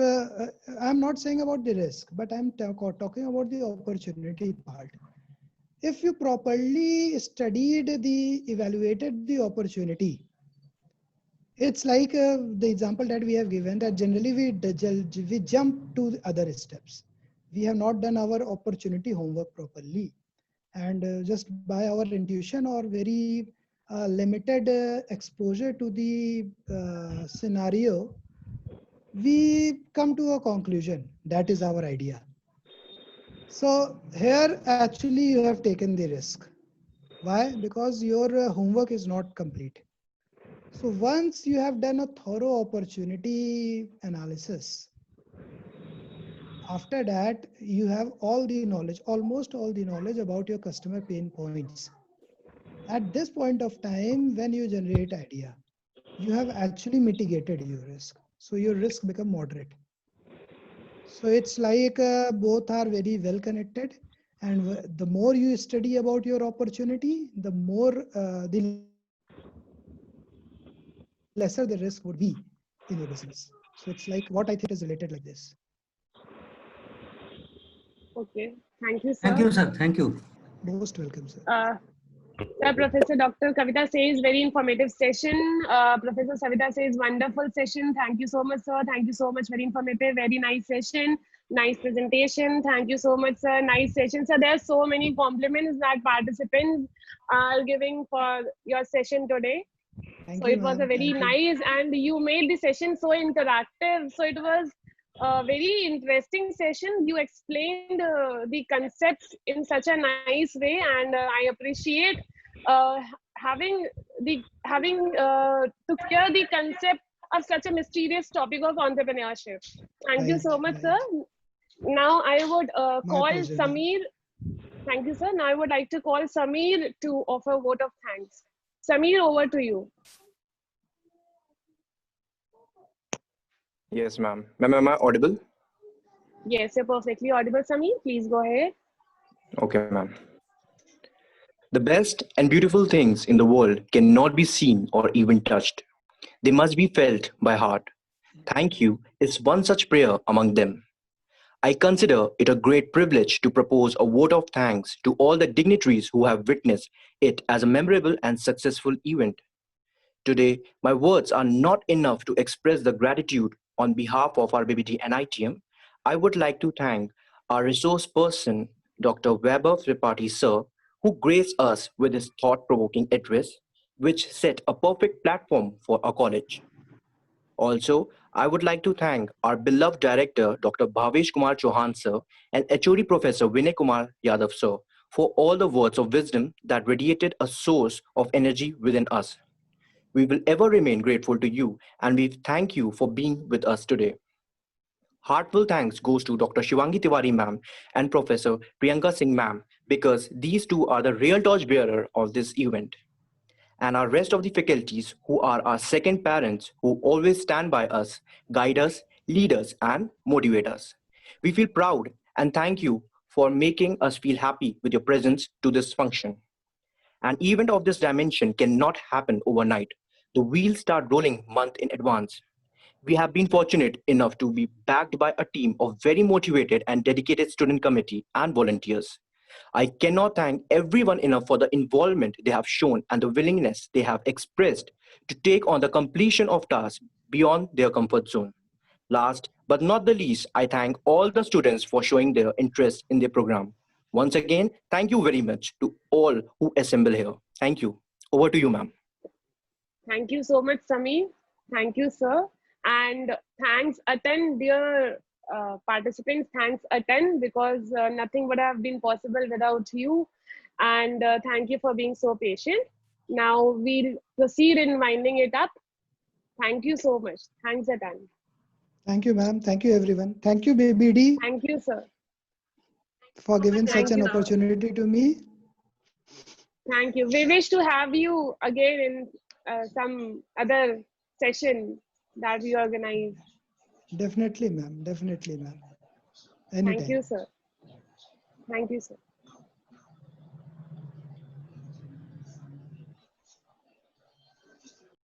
I'm not saying about the risk, but I'm talking about the opportunity part. If you properly evaluated the opportunity, it's like the example that we have given, that generally we jump to the other steps. We have not done our opportunity homework properly, and just by our intuition or very limited exposure to the scenario, we come to a conclusion. That is our idea. So here actually you have taken the risk. Why? Because your homework is not complete. So once you have done a thorough opportunity analysis, after that you have all the knowledge, almost all the knowledge about your customer pain points. At this point of time, when you generate idea, you have actually mitigated your risk. So your risk become moderate. So it's like both are very well connected, and the more you study about your opportunity, the more the lesser the risk would be in your business. So it's like what I think is related like this. Okay, thank you, sir. Thank you, sir. Thank you. Most welcome, sir. Sir, Professor Dr. Kavita says very informative session. Professor Savita says wonderful session. Thank you so much, sir. Thank you so much. Very informative, very nice session. Nice presentation. Thank you so much, sir. Nice session. So there are so many compliments that participants are giving for your session today. Thank So you, it was a ma'am. very Thank you. nice, and you made the session so interactive. So it was a very interesting session. You explained the concepts in such a nice way, and I appreciate uh, having to clear the concept of such a mysterious topic of entrepreneurship. Thank you so much, sir. Right. Now I would My call pleasure, ma'am. Samir. Thank you, sir. Now I would like to call Samir to offer a vote of thanks. Samir, over to you. Yes, ma'am. Ma'am, am I audible? Yes, you're perfectly audible, Samir. Please go ahead. Okay, ma'am. The best and beautiful things in the world cannot be seen or even touched. They must be felt by heart. Thank you is one such prayer among them. I consider it a great privilege to propose a vote of thanks to all the dignitaries who have witnessed it as a memorable and successful event. Today, my words are not enough to express the gratitude on behalf of our BBT and ITM. I would like to thank our resource person, Dr. Weber Tripathi sir, who graced us with his thought-provoking address, which set a perfect platform for our college. Also, I would like to thank our beloved director, Dr. Bhavesh Kumar Chauhan sir, and HOD Professor Vinay Kumar Yadav sir, for all the words of wisdom that radiated a source of energy within us. We will ever remain grateful to you, and we thank you for being with us today. Heartfelt thanks goes to Dr. Shivangi Tiwari ma'am and Professor Priyanka Singh ma'am, because these two are the real torchbearer of this event. And our rest of the faculties, who are our second parents, who always stand by us, guide us, lead us, and motivate us. We feel proud and thank you for making us feel happy with your presence to this function. An event of this dimension cannot happen overnight. The wheels start rolling months in advance. We have been fortunate enough to be backed by a team of very motivated and dedicated student committee and volunteers. I cannot thank everyone enough for the involvement they have shown and the willingness they have expressed to take on the completion of tasks beyond their comfort zone. Last but not the least, I thank all the students for showing their interest in the program. Once again, thank you very much to all who assemble here. Thank you. Over to you, ma'am. Thank you so much, Samir. Thank you, sir. And thanks, Atan, dear participants. Thanks, Atan, because nothing would have been possible without you. And thank you for being so patient. Now we'll proceed in winding it up. Thank you so much. Thanks, Atan. Thank you, ma'am. Thank you, everyone. Thank you, BBD, Thank you, sir. for giving Thank such an you. opportunity to me. Thank you. We wish to have you again in some other session that we organize. Definitely, ma'am. Definitely, ma'am. Anytime. Thank you, sir. Thank you, sir.